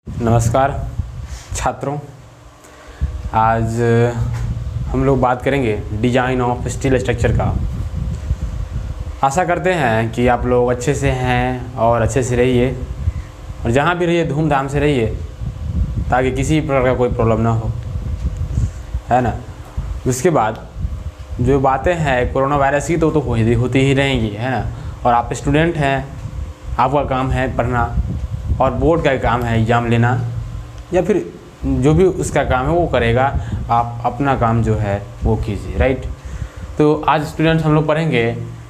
नमस्कार छात्रों, आज हम लोग बात करेंगे डिजाइन ऑफ स्टील स्ट्रक्चर का। आशा करते हैं कि आप लोग अच्छे से हैं और अच्छे से रहिए और जहाँ भी रहिए धूमधाम से रहिए ताकि किसी प्रकार का कोई प्रॉब्लम ना हो, है ना। उसके बाद जो बातें हैं कोरोना वायरस की तो होती ही रहेंगी, है ना। और आप स्टूडेंट हैं, आपका काम है पढ़ना और बोर्ड का काम है एग्ज़ाम लेना या फिर जो भी उसका काम है वो करेगा, आप अपना काम जो है वो कीजिए, राइट। तो आज स्टूडेंट्स हम लोग पढ़ेंगे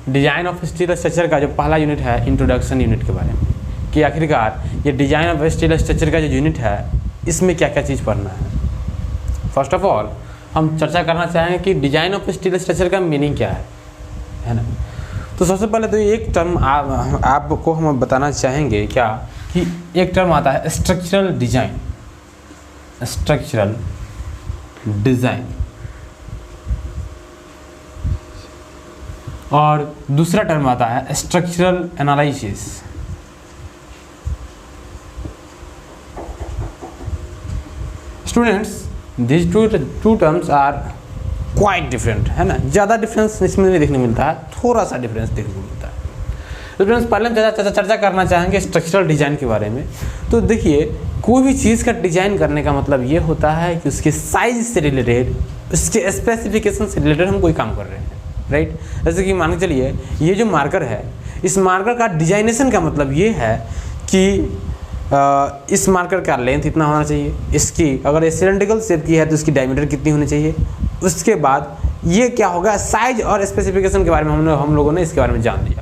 डिज़ाइन ऑफ स्टील स्ट्रक्चर का जो पहला यूनिट है इंट्रोडक्शन यूनिट के बारे में, कि आखिरकार ये डिज़ाइन ऑफ स्टील स्ट्रक्चर का जो यूनिट है इसमें क्या क्या चीज़ पढ़ना है। फर्स्ट ऑफ ऑल हम चर्चा करना चाहेंगे कि डिज़ाइन ऑफ स्टील स्ट्रक्चर का मीनिंग क्या है ना। तो सबसे पहले तो एक टर्म आपको हम बताना चाहेंगे क्या कि एक टर्म आता है स्ट्रक्चरल डिज़ाइन। स्ट्रक्चरल डिज़ाइन और दूसरा टर्म आता है structural analysis. Students, these two terms are quite different, है ना। ज़्यादा डिफरेंस इसमें नहीं देखने मिलता है, थोड़ा सा डिफरेंस देखने को मिलता है। तो फ्रेंड्स पहले हम चर्चा करना चाहेंगे स्ट्रक्चरल डिज़ाइन के बारे में। तो देखिए, कोई भी चीज़ का डिज़ाइन करने का मतलब ये होता है कि उसके साइज से रिलेटेड, उसके स्पेसिफिकेशन से रिलेटेड हम कोई काम कर रहे हैं, राइट। जैसे कि मान के चलिए ये जो मार्कर है, इस मार्कर का डिजाइनेशन का मतलब ये है कि इस मार्कर का लेंथ इतना होना चाहिए, इसकी अगर सिलेंड्रिकल शेप की है तो इसकी डायमीटर कितनी होनी चाहिए। उसके बाद ये क्या होगा, साइज और स्पेसिफिकेशन के बारे में हम लोगों ने इसके बारे में जान लिया।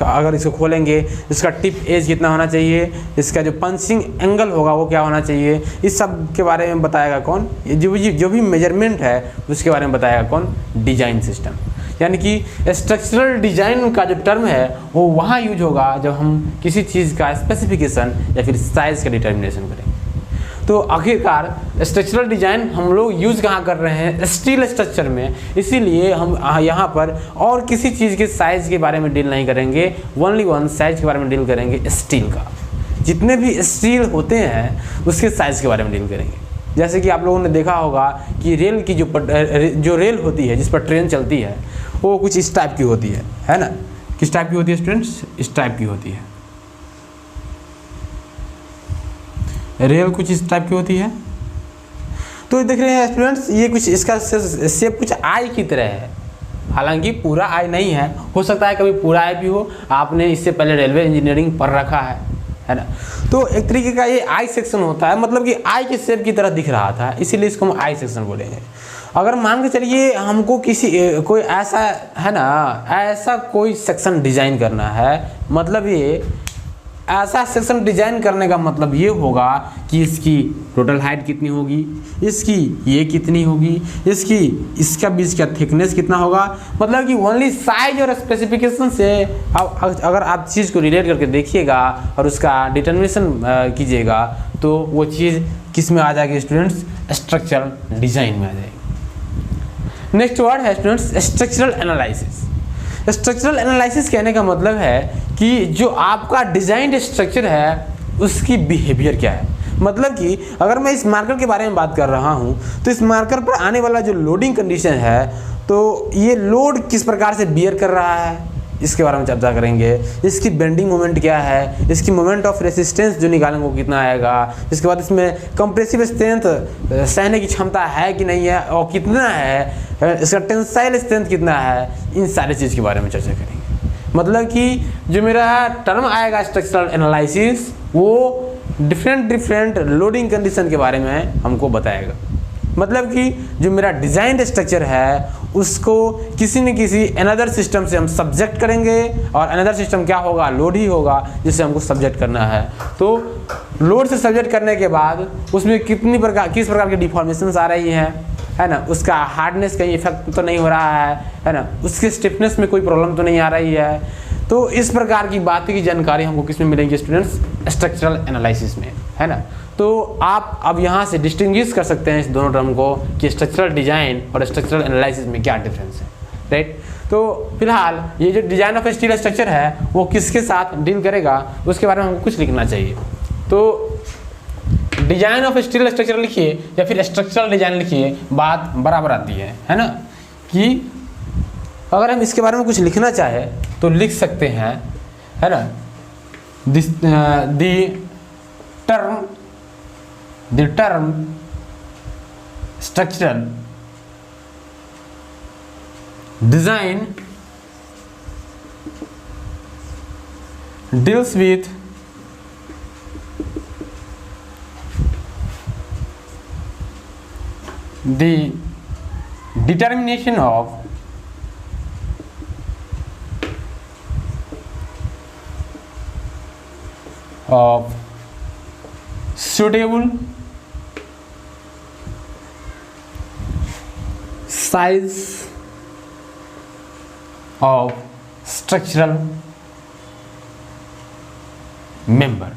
अगर इसको खोलेंगे इसका टिप एज कितना होना चाहिए, इसका जो पंचिंग एंगल होगा वो क्या होना चाहिए, इस सब के बारे में बताएगा कौन, जो भी मेजरमेंट है उसके बारे में बताएगा कौन, डिजाइन सिस्टम। यानी कि स्ट्रक्चरल डिज़ाइन का जो टर्म है वो वहाँ यूज होगा जब हम किसी चीज़ का स्पेसिफिकेशन या फिर साइज़ का डिटर्मिनेशन करेंगे। तो आखिरकार स्ट्रक्चरल डिज़ाइन हम लोग यूज़ कहाँ कर रहे हैं, स्टील स्ट्रक्चर में। इसीलिए हम यहाँ पर और किसी चीज़ के साइज़ के बारे में डील नहीं करेंगे, ओनली वन साइज़ के बारे में डील करेंगे, स्टील का। जितने भी स्टील होते हैं उसके साइज़ के बारे में डील करेंगे। जैसे कि आप लोगों ने देखा होगा कि रेल की जो रेल होती है जिस पर ट्रेन चलती है वो कुछ इस टाइप की होती है ना। किस टाइप की होती है स्टूडेंट्स, इस टाइप की होती है। रेल कुछ इस टाइप की होती है। तो देख रहे हैं स्टूडेंट्स, ये कुछ इसका शेप कुछ आई की तरह है, हालांकि पूरा आई नहीं है, हो सकता है कभी पूरा आई भी हो, आपने इससे पहले रेलवे इंजीनियरिंग पढ़ रखा है ना। तो एक तरीके का ये आई सेक्शन होता है, मतलब कि आई के शेप की तरह दिख रहा था, इसीलिए इसको हम आई सेक्शन बोलेंगे। अगर मान के चलिए हमको कोई ऐसा है ना, ऐसा कोई सेक्शन डिज़ाइन करना है, मतलब ये ऐसा सेक्शन डिज़ाइन करने का मतलब ये होगा कि इसकी टोटल हाइट कितनी होगी, इसकी ये कितनी होगी, इसका बीच का थिकनेस कितना होगा। मतलब कि ओनली साइज और स्पेसिफिकेशन से अगर आप चीज़ को रिलेट करके देखिएगा और उसका डिटर्मिनेशन कीजिएगा तो वो चीज़ किस में आ जाएगी स्टूडेंट्स, स्ट्रक्चरल डिज़ाइन में आ जाएगी। नेक्स्ट वर्ड है students structural analysis. Structural analysis कहने का मतलब है कि जो आपका डिज़ाइंड स्ट्रक्चर है उसकी बिहेवियर क्या है। मतलब कि अगर मैं इस मार्कर के बारे में बात कर रहा हूँ तो इस मार्कर पर आने वाला जो लोडिंग कंडीशन है, तो ये लोड किस प्रकार से बियर कर रहा है इसके बारे में चर्चा करेंगे। इसकी बेंडिंग मोमेंट क्या है, इसकी मोमेंट ऑफ रेसिस्टेंस जो निकालेंगे वो कितना आएगा, इसके बाद इसमें कंप्रेसिव स्ट्रेंथ सहने की क्षमता है कि नहीं है और कितना है, इसका टेंसाइल स्ट्रेंथ कितना है, इन सारी चीज़ के बारे में चर्चा करेंगे। मतलब कि जो मेरा टर्म आएगा स्ट्रक्चरल एनालिसिस वो डिफरेंट लोडिंग कंडीशन के बारे में हमको बताएगा। मतलब कि जो मेरा डिज़ाइंड स्ट्रक्चर है उसको किसी न किसी अनदर सिस्टम से हम सब्जेक्ट करेंगे, और अनदर सिस्टम क्या होगा, लोड ही होगा जिसे हमको सब्जेक्ट करना है। तो लोड से सब्जेक्ट करने के बाद उसमें किस प्रकार की डिफॉर्मेशंस आ रही हैं, है ना, उसका हार्डनेस कहीं इफेक्ट तो नहीं हो रहा है ना, उसके स्टिफनेस में कोई प्रॉब्लम तो नहीं आ रही है। तो इस प्रकार की बातें की जानकारी हमको किस में मिलेगी स्टूडेंट्स, स्ट्रक्चरल एनालिसिस में, है ना। तो आप अब यहाँ से डिस्टिंग्विश कर सकते हैं इस दोनों टर्म को कि स्ट्रक्चरल डिज़ाइन और स्ट्रक्चरल एनालिसिस में क्या डिफरेंस है, राइट। तो फिलहाल ये जो डिज़ाइन ऑफ स्टील स्ट्रक्चर है वो किसके साथ डील करेगा उसके बारे में हमको कुछ लिखना चाहिए। तो डिजाइन ऑफ स्टील स्ट्रक्चर लिखिए या फिर स्ट्रक्चरल डिजाइन लिखिए, बात बराबर आती है ना। कि अगर हम इसके बारे में कुछ लिखना चाहे तो लिख सकते हैं, है ना। The term structural design deals with the determination of suitable size of structural member,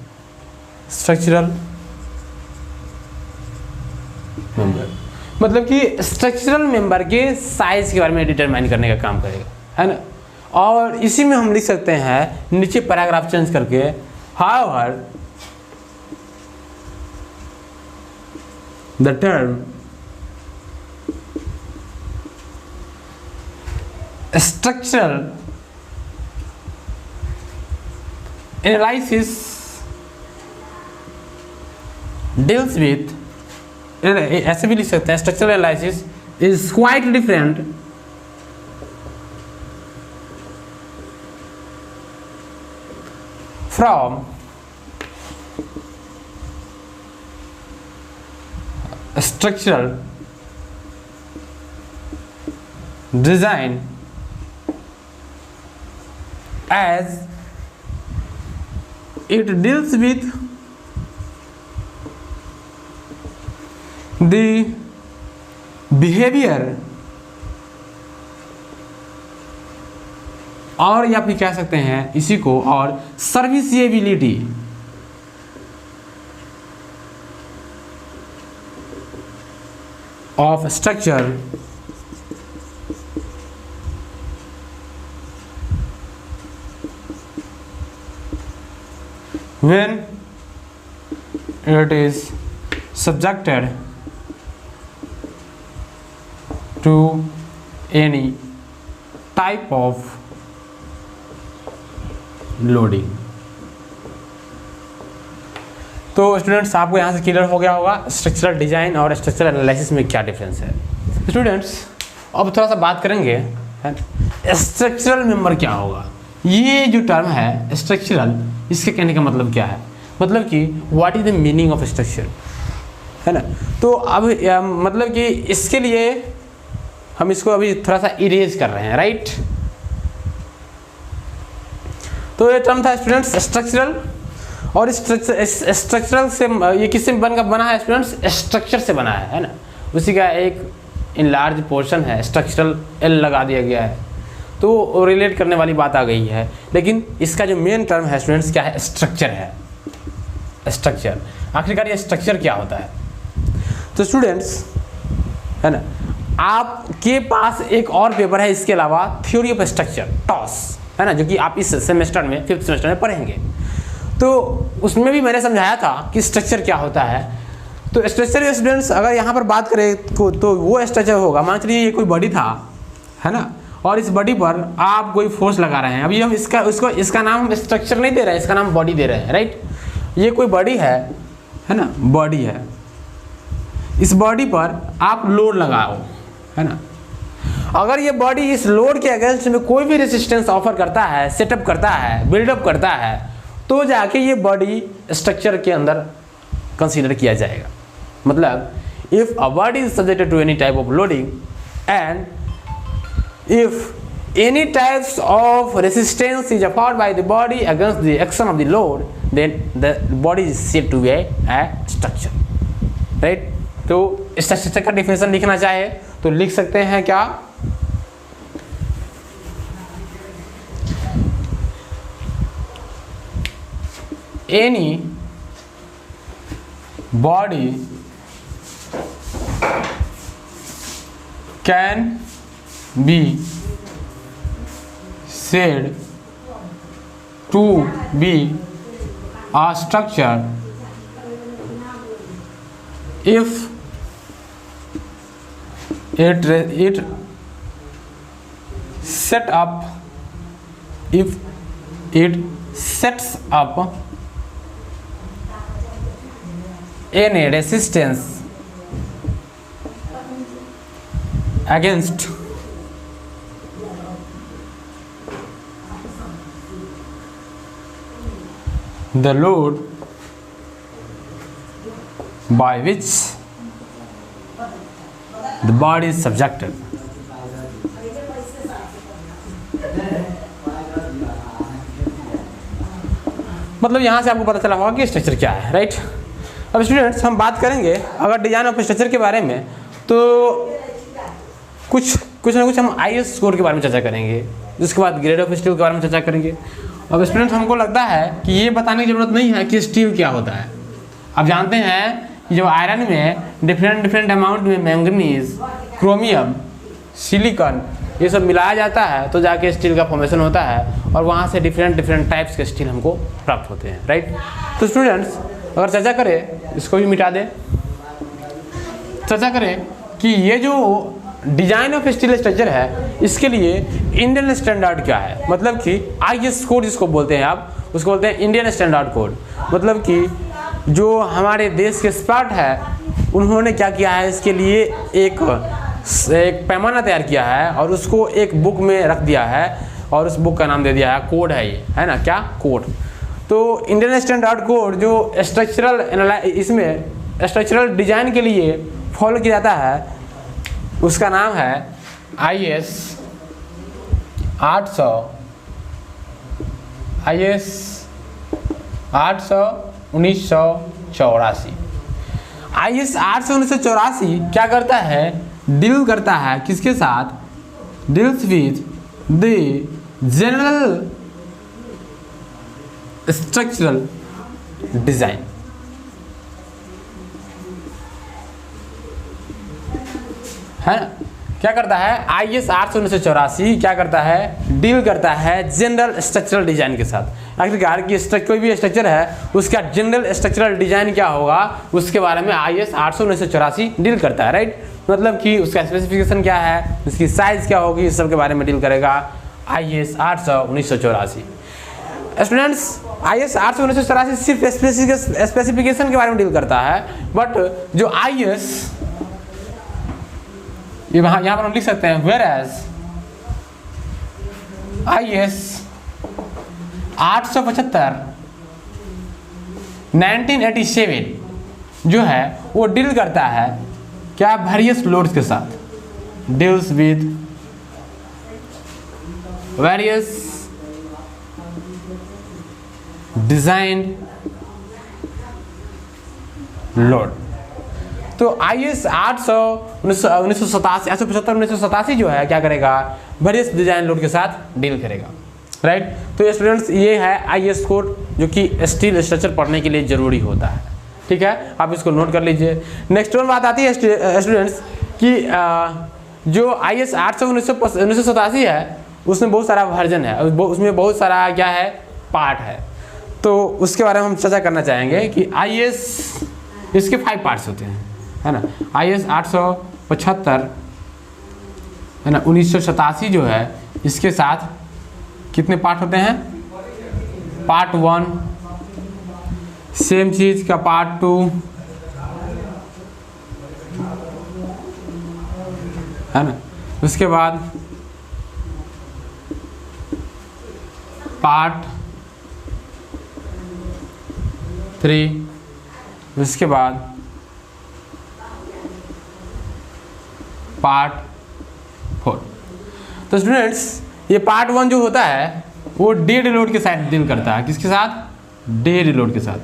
मतलब कि स्ट्रक्चरल मेंबर के साइज के बारे में डिटरमाइन करने का काम करेगा, है ना। और इसी में हम लिख सकते हैं नीचे पैराग्राफ चेंज करके, however the term structural analysis deals with, ऐसे भी लिख सकते हैं, structural analysis is quite different from structural design as it deals with the behavior, और या फिर कह सकते हैं इसी को, और serviceability of structure when it is subjected to any type of loading। तो स्टूडेंट्स आपको यहाँ से क्लियर हो गया होगा स्ट्रक्चरल डिजाइन और स्ट्रक्चरल एनालिसिस में क्या डिफरेंस है। स्टूडेंट्स अब थोड़ा सा बात करेंगे स्ट्रक्चरल मेंबर क्या होगा। ये जो टर्म है स्ट्रक्चरल, इसके कहने का मतलब क्या है, मतलब कि what is the meaning of structure, है ना। तो अब मतलब कि इसके लिए हम इसको अभी थोड़ा सा इरेज कर रहे हैं, राइट। तो ये टर्म था स्टूडेंट्स स्ट्रक्चरल, और स्ट्रक्चरल से ये किससे बना है स्टूडेंट्स, स्ट्रक्चर से बना है ना। उसी का एक इन लार्ज पोर्शन है, स्ट्रक्चरल एल लगा दिया गया है, तो रिलेट करने वाली बात आ गई है। लेकिन इसका जो मेन टर्म है स्टूडेंट्स क्या है, स्ट्रक्चर है। स्ट्रक्चर आखिरकार ये स्ट्रक्चर क्या होता है। तो स्टूडेंट्स है ना, आपके पास एक और पेपर है इसके अलावा, थ्योरी ऑफ स्ट्रक्चर टॉस, है ना, जो कि आप इस सेमेस्टर में 5th सेमेस्टर में पढ़ेंगे। तो उसमें भी मैंने समझाया था कि स्ट्रक्चर क्या होता है। तो स्ट्रक्चर स्टूडेंट्स अगर यहाँ पर बात करें तो वो स्ट्रक्चर होगा, मान चलिए ये कोई बॉडी था, है ना, और इस बॉडी पर आप कोई फोर्स लगा रहे हैं। अभी हम इसका नाम हम स्ट्रक्चर नहीं दे रहे हैं, इसका नाम बॉडी दे रहे हैं, राइट। ये कोई बॉडी है ना, बॉडी है। इस बॉडी पर आप लोड लगाओ, है ना। अगर ये बॉडी इस लोड के अगेंस्ट में कोई भी रेजिस्टेंस ऑफर करता है, सेटअप करता है, बिल्डअप करता है, तो जाके ये बॉडी स्ट्रक्चर के अंदर कंसीडर किया जाएगा। मतलब if a body is subjected to any type of loading and if any types of resistance is offered by the body against the action of the load, then the body is said to be a structure, right। तो structure का definition लिखना चाहे तो लिख सकते हैं क्या, any body can be said to be a structure if it set up, if it sets up any resistance against the load by which the body is subjected. मतलब यहाँ से आपको पता चला होगा कि स्ट्रक्चर क्या है, राइट। अब स्टूडेंट्स हम बात करेंगे अगर डिजाइन ऑफ स्ट्रक्चर के बारे में, तो कुछ ना कुछ हम आईएस स्कोर के बारे में चर्चा करेंगे, जिसके बाद ग्रेड ऑफ स्टील के बारे में चर्चा करेंगे। अब स्टूडेंट्स हमको लगता है कि ये बताने की ज़रूरत नहीं है कि स्टील क्या होता है। अब जानते हैं कि जो आयरन में डिफरेंट अमाउंट में मैंगनीज, क्रोमियम, सिलिकॉन ये सब मिलाया जाता है तो जाके स्टील का फॉर्मेशन होता है, और वहाँ से डिफरेंट टाइप्स के स्टील हमको प्राप्त होते हैं, राइट। तो स्टूडेंट्स अगर चर्चा करें, इसको भी मिटा दें, चर्चा करें कि ये जो डिजाइन ऑफ स्टील स्ट्रक्चर है इसके लिए इंडियन स्टैंडर्ड क्या है, मतलब कि आईएस कोड जिसको बोलते हैं आप, उसको बोलते हैं इंडियन स्टैंडर्ड कोड। मतलब कि जो हमारे देश के एक्सपर्ट है उन्होंने क्या किया है, इसके लिए एक पैमाना तैयार किया है और उसको एक बुक में रख दिया है, और उस बुक का नाम दे दिया है कोड है, ये है ना, क्या कोड। तो इंडियन स्टैंडर्ड कोड जो इसमें स्ट्रक्चरल डिजाइन के लिए फॉलो किया जाता है उसका नाम है IS 800 1984। IS 800 1984 क्या करता है, डील करता है किसके साथ, deals with the general structural design, है ना। क्या करता है IS 800 1984 क्या करता है, डील करता है जनरल स्ट्रक्चरल डिजाइन के साथ। आखिरकार की कोई भी स्ट्रक्चर है उसका जनरल स्ट्रक्चरल डिजाइन क्या होगा उसके बारे में IS 800 1984 डील करता है, राइट। मतलब कि उसका स्पेसिफिकेशन क्या है, उसकी साइज क्या होगी, इस सब के बारे में डील करेगा IS 800 1984। स्टूडेंट्स IS 800 1984 सिर्फ स्पेसिफिकेशन के बारे में डील करता है, बट जो IS यहाँ पर हम लिख सकते हैं whereas IS 875 1987 जो है वो डील करता है क्या, वेरियस लोड्स के साथ, deals with various design load. तो IS 800 1987 1987 जो है क्या करेगा, वेरियस डिजाइन लोड के साथ डील करेगा, राइट। तो स्टूडेंट्स ये है IS कोड जो कि स्टील स्ट्रक्चर पढ़ने के लिए जरूरी होता है, ठीक है, आप इसको नोट कर लीजिए। नेक्स्ट वन बात आती है स्टूडेंट्स कि जो IS 800 1987 है उसमें बहुत सारा वर्जन है, उसमें बहुत सारा क्या है, पार्ट है। तो उसके बारे में हम चर्चा करना चाहेंगे कि IS इसके 5 पार्ट्स होते हैं, है ना। IS 875 है ना 1987 जो है इसके साथ कितने पार्ट होते हैं, पार्ट 1, सेम चीज का पार्ट 2, है ना। उसके बाद पार्ट 3, उसके बाद पार्ट 4। तो स्टूडेंट्स ये पार्ट 1 जो होता है वो डेड लोड के साथ डील करता है, किसके साथ, डेड लोड के साथ।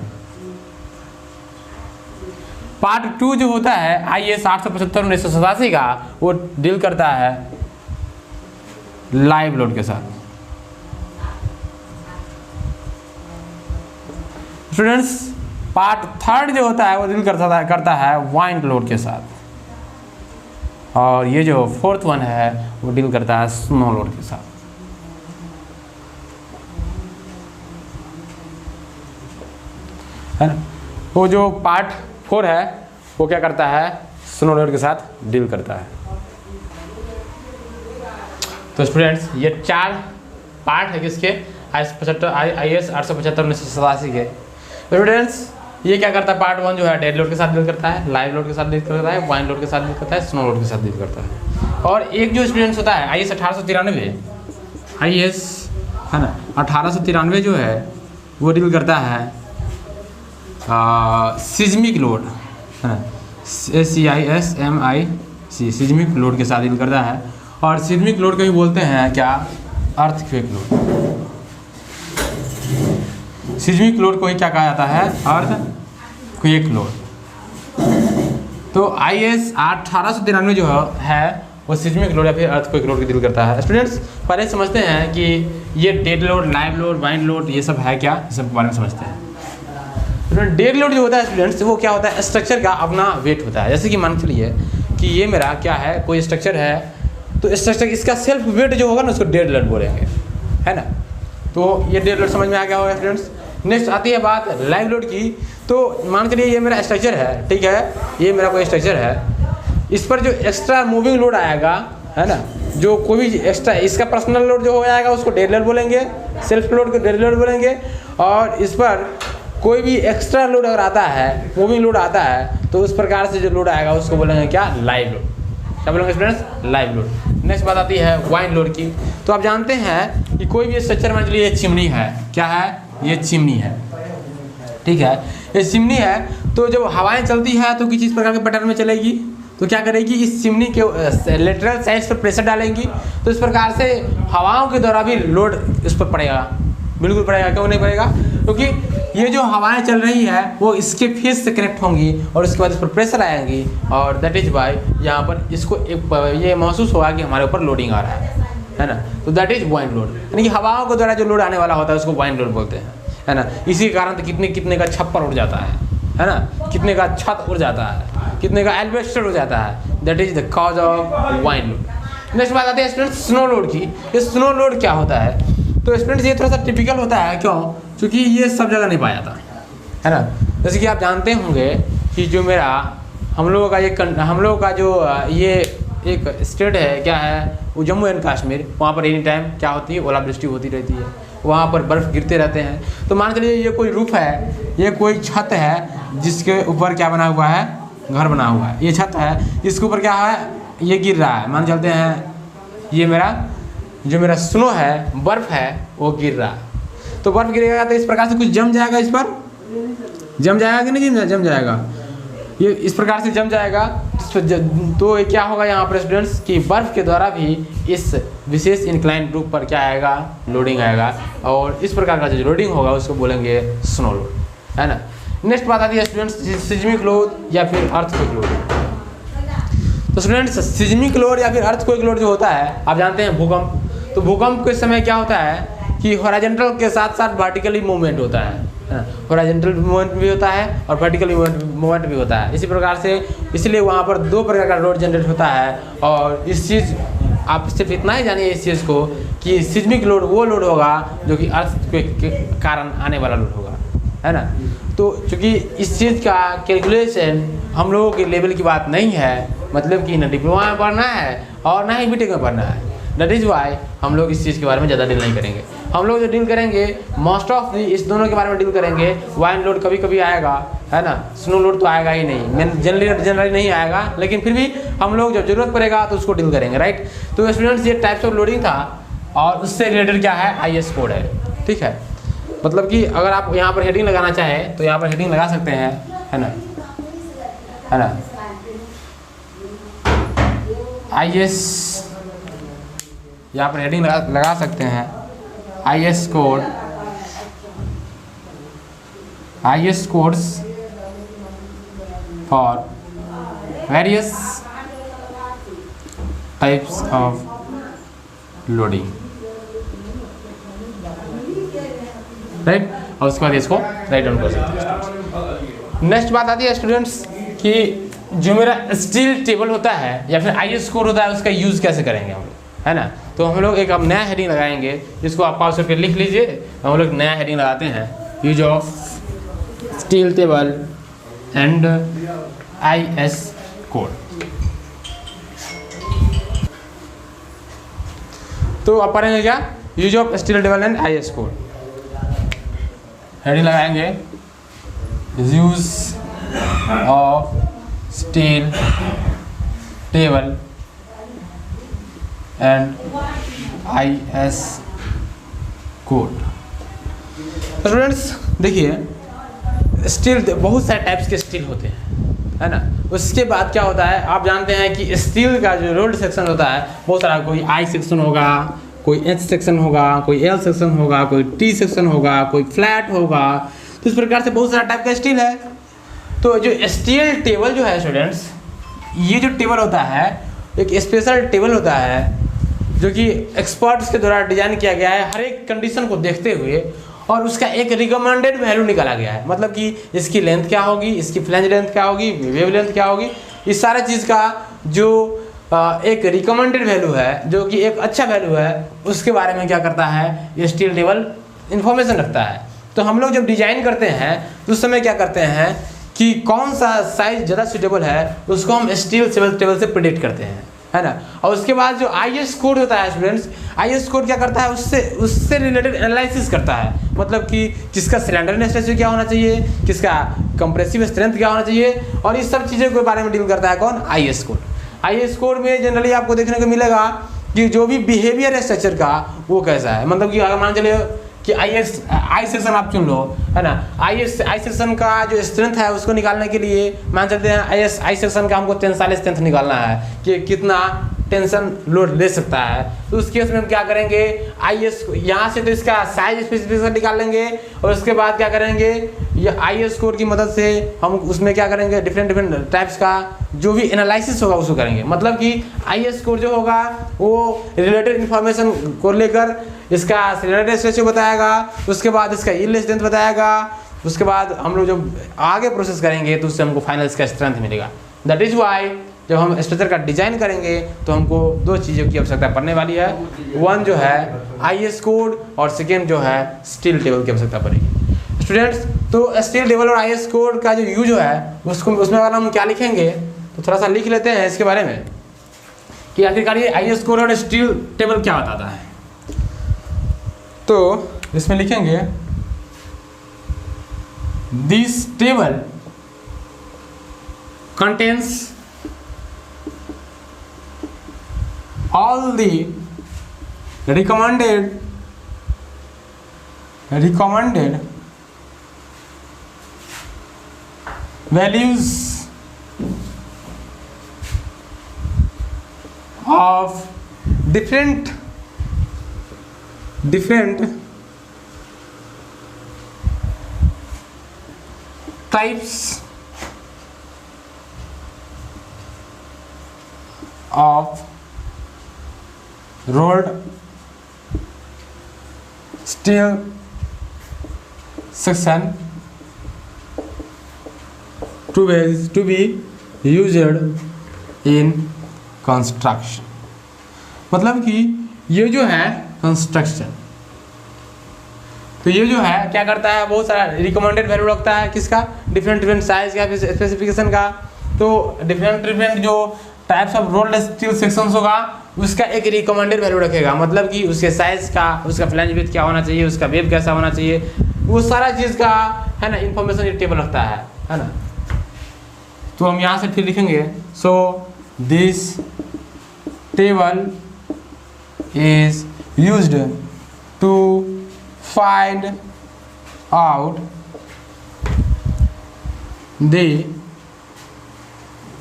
पार्ट 2 जो होता है IS 875 1987 का वो डील करता है लाइव लोड के साथ। स्टूडेंट्स पार्ट 3 जो होता है वो डील करता है वाइंड लोड के साथ, और ये जो 4th वन है वो डील करता है स्नो लोड के साथ, है ना। वो जो पार्ट 4 है वो क्या करता है, स्नो लोड के साथ डील करता है। तो स्टूडेंट्स ये 4 पार्ट है किसके, IS 875 1987 के। स्टूडेंट्स ये क्या करता है, पार्ट 1 जो है डेड लोड के साथ डील करता है, लाइव लोड के साथ डील करता है, वाइन लोड के साथ डील करता है, स्नो लोड के साथ डील करता है। और एक जो स्टूडेंट्स होता है IS 1893, IS है ना 1893 जो है वो डील करता है सिज्मिक लोड, है ना, SEISMIC सिज्मिक लोड के साथ डील करता है। और सिज्मिक लोड को भी बोलते हैं क्या, अर्थक्वेक लोड। सिज्मिक लोड को ही क्या कहा जाता है, अर्थक्वेक लोड। तो IS 1893 जो है वो सिज्मिक लोड या फिर अर्थक्वेक लोड की डील करता है। स्टूडेंट्स पहले समझते हैं कि ये dead load, live load, wind load ये सब है क्या, इस सब के बारे में समझते हैं। डेड लोड जो होता है स्टूडेंट्स वो क्या होता है, स्ट्रक्चर का अपना वेट होता है। जैसे कि मान के चलिए कि ये मेरा क्या है, कोई स्ट्रक्चर है, तो स्ट्रक्चर इसका सेल्फ वेट जो होगा ना उसको डेड लोड बोलेंगे, है ना। तो ये डेड लोड समझ में आ गया होगा स्टूडेंट्स। नेक्स्ट आती है बात लाइव लोड की। तो मान के चलिए ये मेरा स्ट्रक्चर है, ठीक है, ये मेरा कोई स्ट्रक्चर है, इस पर जो एक्स्ट्रा मूविंग लोड आएगा, है ना, जो कोई भी एक्स्ट्रा इसका पर्सनल लोड जो हो जाएगा उसको डेड लोड बोलेंगे, सेल्फ लोड को डेड लोड बोलेंगे। और इस पर कोई भी एक्स्ट्रा लोड अगर आता है, मूविंग लोड आता है, तो उस प्रकार से जो लोड आएगा उसको बोलेंगे क्या, लाइव लोड। क्या बोलेंगे स्टूडेंट्स, लाइव लोड। नेक्स्ट बात आती है वाइन लोड की। तो आप जानते हैं कि कोई भी स्ट्रक्चर मान लीजिए ये चिमनी है, क्या है, ये चिमनी है, ठीक है, ये चिमनी है। तो जब हवाएं चलती है तो किस प्रकार के पैटर्न में चलेगी, तो क्या करेगी, इस चिमनी के लेटरल साइड्स पर प्रेशर डालेंगी, तो इस प्रकार से हवाओं के द्वारा भी लोड इस पर पड़ेगा, बिल्कुल पड़ेगा। क्यों नहीं पड़ेगा, क्योंकि ये जो हवाएं चल रही है वो इसके फेस से कनेक्ट होंगी और उसके बाद इस पर प्रेशर आएंगी, और दैट इज वाई यहाँ पर इसको एक ये महसूस होगा कि हमारे ऊपर लोडिंग आ रहा है ना। तो दैट इज वाइन लोड, यानी कि हवाओं के द्वारा जो लोड आने वाला होता है उसको वाइन लोड बोलते हैं, है ना। इसी के कारण तो कितने का छप्पर उड़ जाता है ना, कितने का छत उड़ जाता है, कितने का एल्वेस्टर उड़ जाता है, that is the cause of wine load. Next बात आती है स्टूडेंट स्नो लोड की। ये स्नो लोड क्या होता है, तो स्टूडेंट्स ये थोड़ा सा टिपिकल होता है, क्यों, क्योंकि ये सब जगह नहीं पाया जाता, है ना। जैसे कि आप जानते होंगे कि जो मेरा हम लोगों का जो ये एक स्टेट है, क्या है, वो जम्मू एंड कश्मीर, वहाँ पर एनी टाइम क्या होती है, ओलावृष्टि होती रहती है, वहाँ पर बर्फ़ गिरते रहते हैं। तो मान के लिए ये कोई रूफ है, ये कोई छत है जिसके ऊपर क्या बना हुआ है, घर बना हुआ है, ये छत है, इसके ऊपर क्या है, ये गिर रहा है, मान चलते हैं ये जो मेरा स्नो है, बर्फ़ है, वो गिर रहा है। तो बर्फ़ गिरेगा तो इस प्रकार से कुछ जम जाएगा, इस पर जम जाएगा कि नहीं जम जाएगा, ये इस प्रकार से जम जाएगा। तो ये क्या होगा यहाँ पर स्टूडेंट्स कि बर्फ़ के द्वारा भी इस विशेष इंक्लाइन रूप पर क्या आएगा, लोडिंग आएगा, और इस प्रकार का जो लोडिंग होगा उसको बोलेंगे स्नो लोड, है ना। नेक्स्ट बात आती है स्टूडेंट्स सिज्मिक लोड या फिर अर्थक्वेक लोड। तो स्टूडेंट्स सिज्मिक लोड या फिर अर्थक्वेक लोड जो होता है, आप जानते हैं भूकंप। तो भूकंप के समय क्या होता है कि हॉरिजॉन्टल के साथ साथ वर्टिकली मूवमेंट होता है, हॉरिजॉन्टल मूवमेंट भी होता है और वर्टिकली मूवमेंट भी होता है। इसी प्रकार से इसलिए वहाँ पर 2 प्रकार का लोड जनरेट होता है। और इस चीज़ आप सिर्फ इतना ही जानिए इस चीज़ को कि सिज्मिक लोड वो लोड होगा जो कि अर्थक्वेक के कारण आने वाला लोड होगा, है ना। तो चूँकि इस चीज़ का कैलकुलेशन हम लोगों के लेवल की बात नहीं है, मतलब कि न डिप्लोमा में पढ़ना है और ना ही बीटेक में पढ़ना है, दैट इज़ वाई हम लोग इस चीज़ के बारे में ज़्यादा डील नहीं करेंगे। हम लोग जो डील करेंगे मोस्ट ऑफ दी इस दोनों के बारे में डील करेंगे। वाइन लोड कभी कभी आएगा, है ना, स्नो लोड तो आएगा ही नहीं, मैं जनरली नहीं आएगा, लेकिन फिर भी हम लोग जब जरूरत पड़ेगा तो उसको डील करेंगे, राइट। तो स्टूडेंट्स ये टाइप्स ऑफ लोडिंग था और उससे रिलेटेड क्या है, IS कोड है, ठीक है। मतलब कि अगर आप यहाँ पर हेडिंग लगाना चाहें तो यहाँ पर हेडिंग लगा सकते हैं, है ना, IS यहाँ पर हेडिंग लगा सकते हैं, IS code, IS codes for various types of loading, right. और उसके बाद इसको राइट डाउन कर सकते हैं। नेक्स्ट बात आती है स्टूडेंट्स कि जो मेरा स्टील टेबल होता है या फिर IS कोड होता है उसका यूज़ कैसे करेंगे हम लोग, है ना। तो हम लोग एक अब नया हेडिंग लगाएंगे, जिसको आप पास करके लिख लीजिए। हम लोग नया हेडिंग लगाते हैं, use of steel table and IS code. तो आप पढ़ेंगे क्या, use of steel table and IS code. Heading लगाएंगे use of steel table and IS code. तो स्टूडेंट्स देखिए, स्टील बहुत सारे टाइप्स के स्टील होते हैं, है ना। उसके बाद क्या होता है, आप जानते हैं कि स्टील का जो रोल्ड सेक्शन होता है बहुत सारा, कोई I सेक्शन होगा, कोई H सेक्शन होगा, कोई L सेक्शन होगा, कोई T सेक्शन होगा, कोई फ्लैट होगा। तो इस प्रकार से बहुत सारा टाइप का स्टील है। तो जो स्टील टेबल जो है स्टूडेंट्स, ये जो टेबल होता है एक स्पेशल टेबल होता है जो कि एक्सपर्ट्स के द्वारा डिजाइन किया गया है, हर एक कंडीशन को देखते हुए, और उसका एक रिकमेंडेड वैल्यू निकाला गया है। मतलब कि इसकी लेंथ क्या होगी, इसकी फ्लैंज लेंथ क्या होगी, वेव लेंथ क्या होगी, इस सारा चीज़ का जो एक रिकमेंडेड वैल्यू है, जो कि एक अच्छा वैल्यू है, उसके बारे में क्या करता है ये स्टील टेबल इन्फॉर्मेशन रखता है। तो हम लोग जब डिजाइन करते हैं तो उस समय क्या करते हैं कि कौन सा साइज ज़्यादा सूटेबल है उसको हम स्टील टेबल से प्रेडिक्ट करते हैं, है ना। और उसके बाद जो IS कोड होता है स्टूडेंट्स, IS कोड क्या करता है, उससे रिलेटेड एनालिसिस करता है। मतलब कि किसका सिलेंडरनेस रेशियो क्या होना चाहिए, किसका कंप्रेसिव स्ट्रेंथ क्या होना चाहिए, और इस सब चीज़ों के बारे में डील करता है कौन, IS कोड। IS कोड में जनरली आपको देखने को मिलेगा कि जो भी बिहेवियर है स्ट्रक्चर का वो कैसा है। मतलब कि अगर मान चलिए कि I सेक्शन आप चुन लो, है ना। I सेक्शन का जो स्ट्रेंथ है उसको निकालने के लिए मान चलते हैं I सेक्शन का हमको टेंसाइल स्ट्रेंथ निकालना है कि कितना टेंशन लोड ले सकता है। तो उस केस में हम क्या करेंगे, IS यहाँ से तो इसका साइज स्पेसिफिकेशन निकाल लेंगे, और उसके बाद क्या करेंगे, ये IS कोड की मदद से हम उसमें क्या करेंगे, डिफरेंट टाइप्स का जो भी एनालिसिस होगा उसको करेंगे। मतलब कि IS कोड जो होगा वो रिलेटेड इन्फॉर्मेशन को लेकर इसका सिलेंडरनेस रेशियो बताएगा, उसके बाद इसका यील्ड स्ट्रेंथ बताएगा, उसके बाद हम लोग जब आगे प्रोसेस करेंगे तो उससे हमको फाइनल इसका स्ट्रेंथ मिलेगा। दैट इज़ वाई जब हम स्ट्रक्चर का डिजाइन करेंगे तो हमको दो चीज़ों की आवश्यकता पड़ने वाली है। वन जो है IS कोड, और सेकेंड जो है स्टील टेबल की आवश्यकता पड़ेगी स्टूडेंट्स। तो स्टील टेबल और IS कोड का जो यूज है उसको उसमें अगर हम क्या लिखेंगे तो थोड़ा सा लिख लेते हैं इसके बारे में कि आखिरकार ये IS कोड और स्टील टेबल क्या बताता है। तो इसमें लिखेंगे this table contains all the recommended values of different types of rolled steel section to be used in construction। मतलब कि ये जो है कंस्ट्रक्शन, तो ये जो है क्या करता है, बहुत सारा रिकमेंडेड वैल्यू रखता है किसका, डिफरेंट साइज का स्पेसिफिकेशन का। तो डिफरेंट जो types of rolled steel sections होगा उसका एक रिकमेंडेड वैल्यू रखेगा। मतलब कि उसके साइज का, उसका फ्लैंज विड्थ क्या होना चाहिए, उसका वेव कैसा होना चाहिए, वो सारा चीज़ का है ना इन्फॉर्मेशन ये टेबल रखता है ना। तो हम यहाँ से फिर लिखेंगे so this table is used to find out the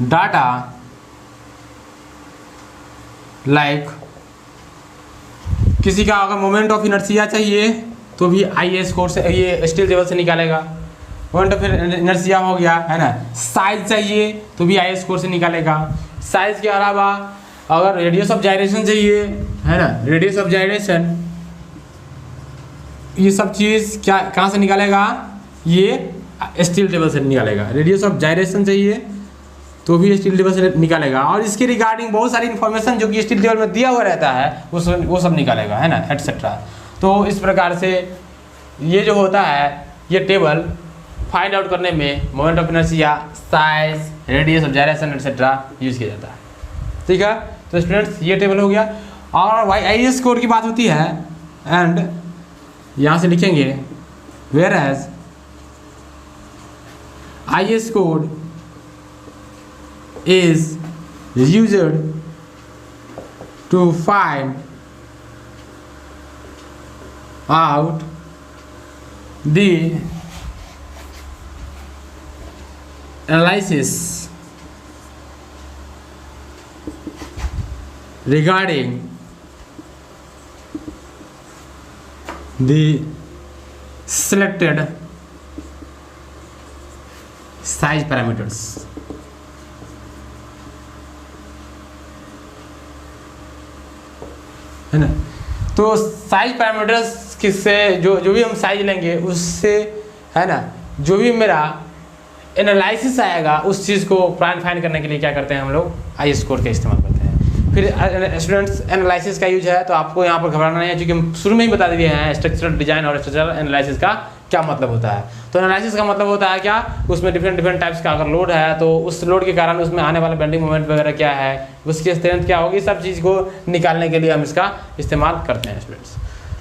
data like किसी का अगर मोमेंट ऑफ इनर्शिया चाहिए तो भी IS कोड से ये स्टील टेबल से निकालेगा। मोमेंट ऑफ इनर्शिया हो गया, है ना। साइज चाहिए तो भी IS कोड से निकालेगा। साइज के अलावा अगर रेडियस ऑफ जायरेशन चाहिए, है ना, रेडियस ऑफ जायरेशन, ये सब चीज़ क्या कहाँ से निकालेगा, ये स्टील टेबल से निकालेगा। रेडियस ऑफ जायरेशन चाहिए तो भी स्टील टेबल से निकालेगा, और इसके रिगार्डिंग बहुत सारी इन्फॉर्मेशन जो कि स्टील टेबल में दिया हुआ रहता है वो सब निकालेगा, है ना, एटसेट्रा। तो इस प्रकार से ये जो होता है ये टेबल फाइंड आउट करने में moment of inertia, size, radius of gyration etcetera use किया जाता है। ठीक है, तो स्टूडेंट्स ये टेबल हो गया। और वाई आई एस कोड की बात होती है एंड यहाँ से लिखेंगे whereas I S code is used to find out the analysis regarding the selected size parameters। है ना, तो साइज पैरामीटर्स किससे जो भी हम साइज लेंगे उससे, है ना, जो भी मेरा एनालिसिस आएगा उस चीज़ को फाइंड करने के लिए क्या करते हैं हम लोग, आई एस कोड का इस्तेमाल करते हैं। फिर स्टूडेंट्स एनालिसिस का यूज है, तो आपको यहाँ पर घबराना नहीं है, क्योंकि हम शुरू में ही बता दिए हैं स्ट्रक्चरल डिजाइन और स्ट्रक्चरल एनालिसिस का क्या मतलब होता है। तो एनालिसिस का मतलब होता है क्या, उसमें डिफरेंट टाइप्स का अगर लोड है तो उस लोड के कारण उसमें आने वाला बेंडिंग मोमेंट वगैरह क्या है, उसकी स्ट्रेंथ क्या होगी, सब चीज़ को निकालने के लिए हम इसका इस्तेमाल करते हैं स्टूडेंट्स।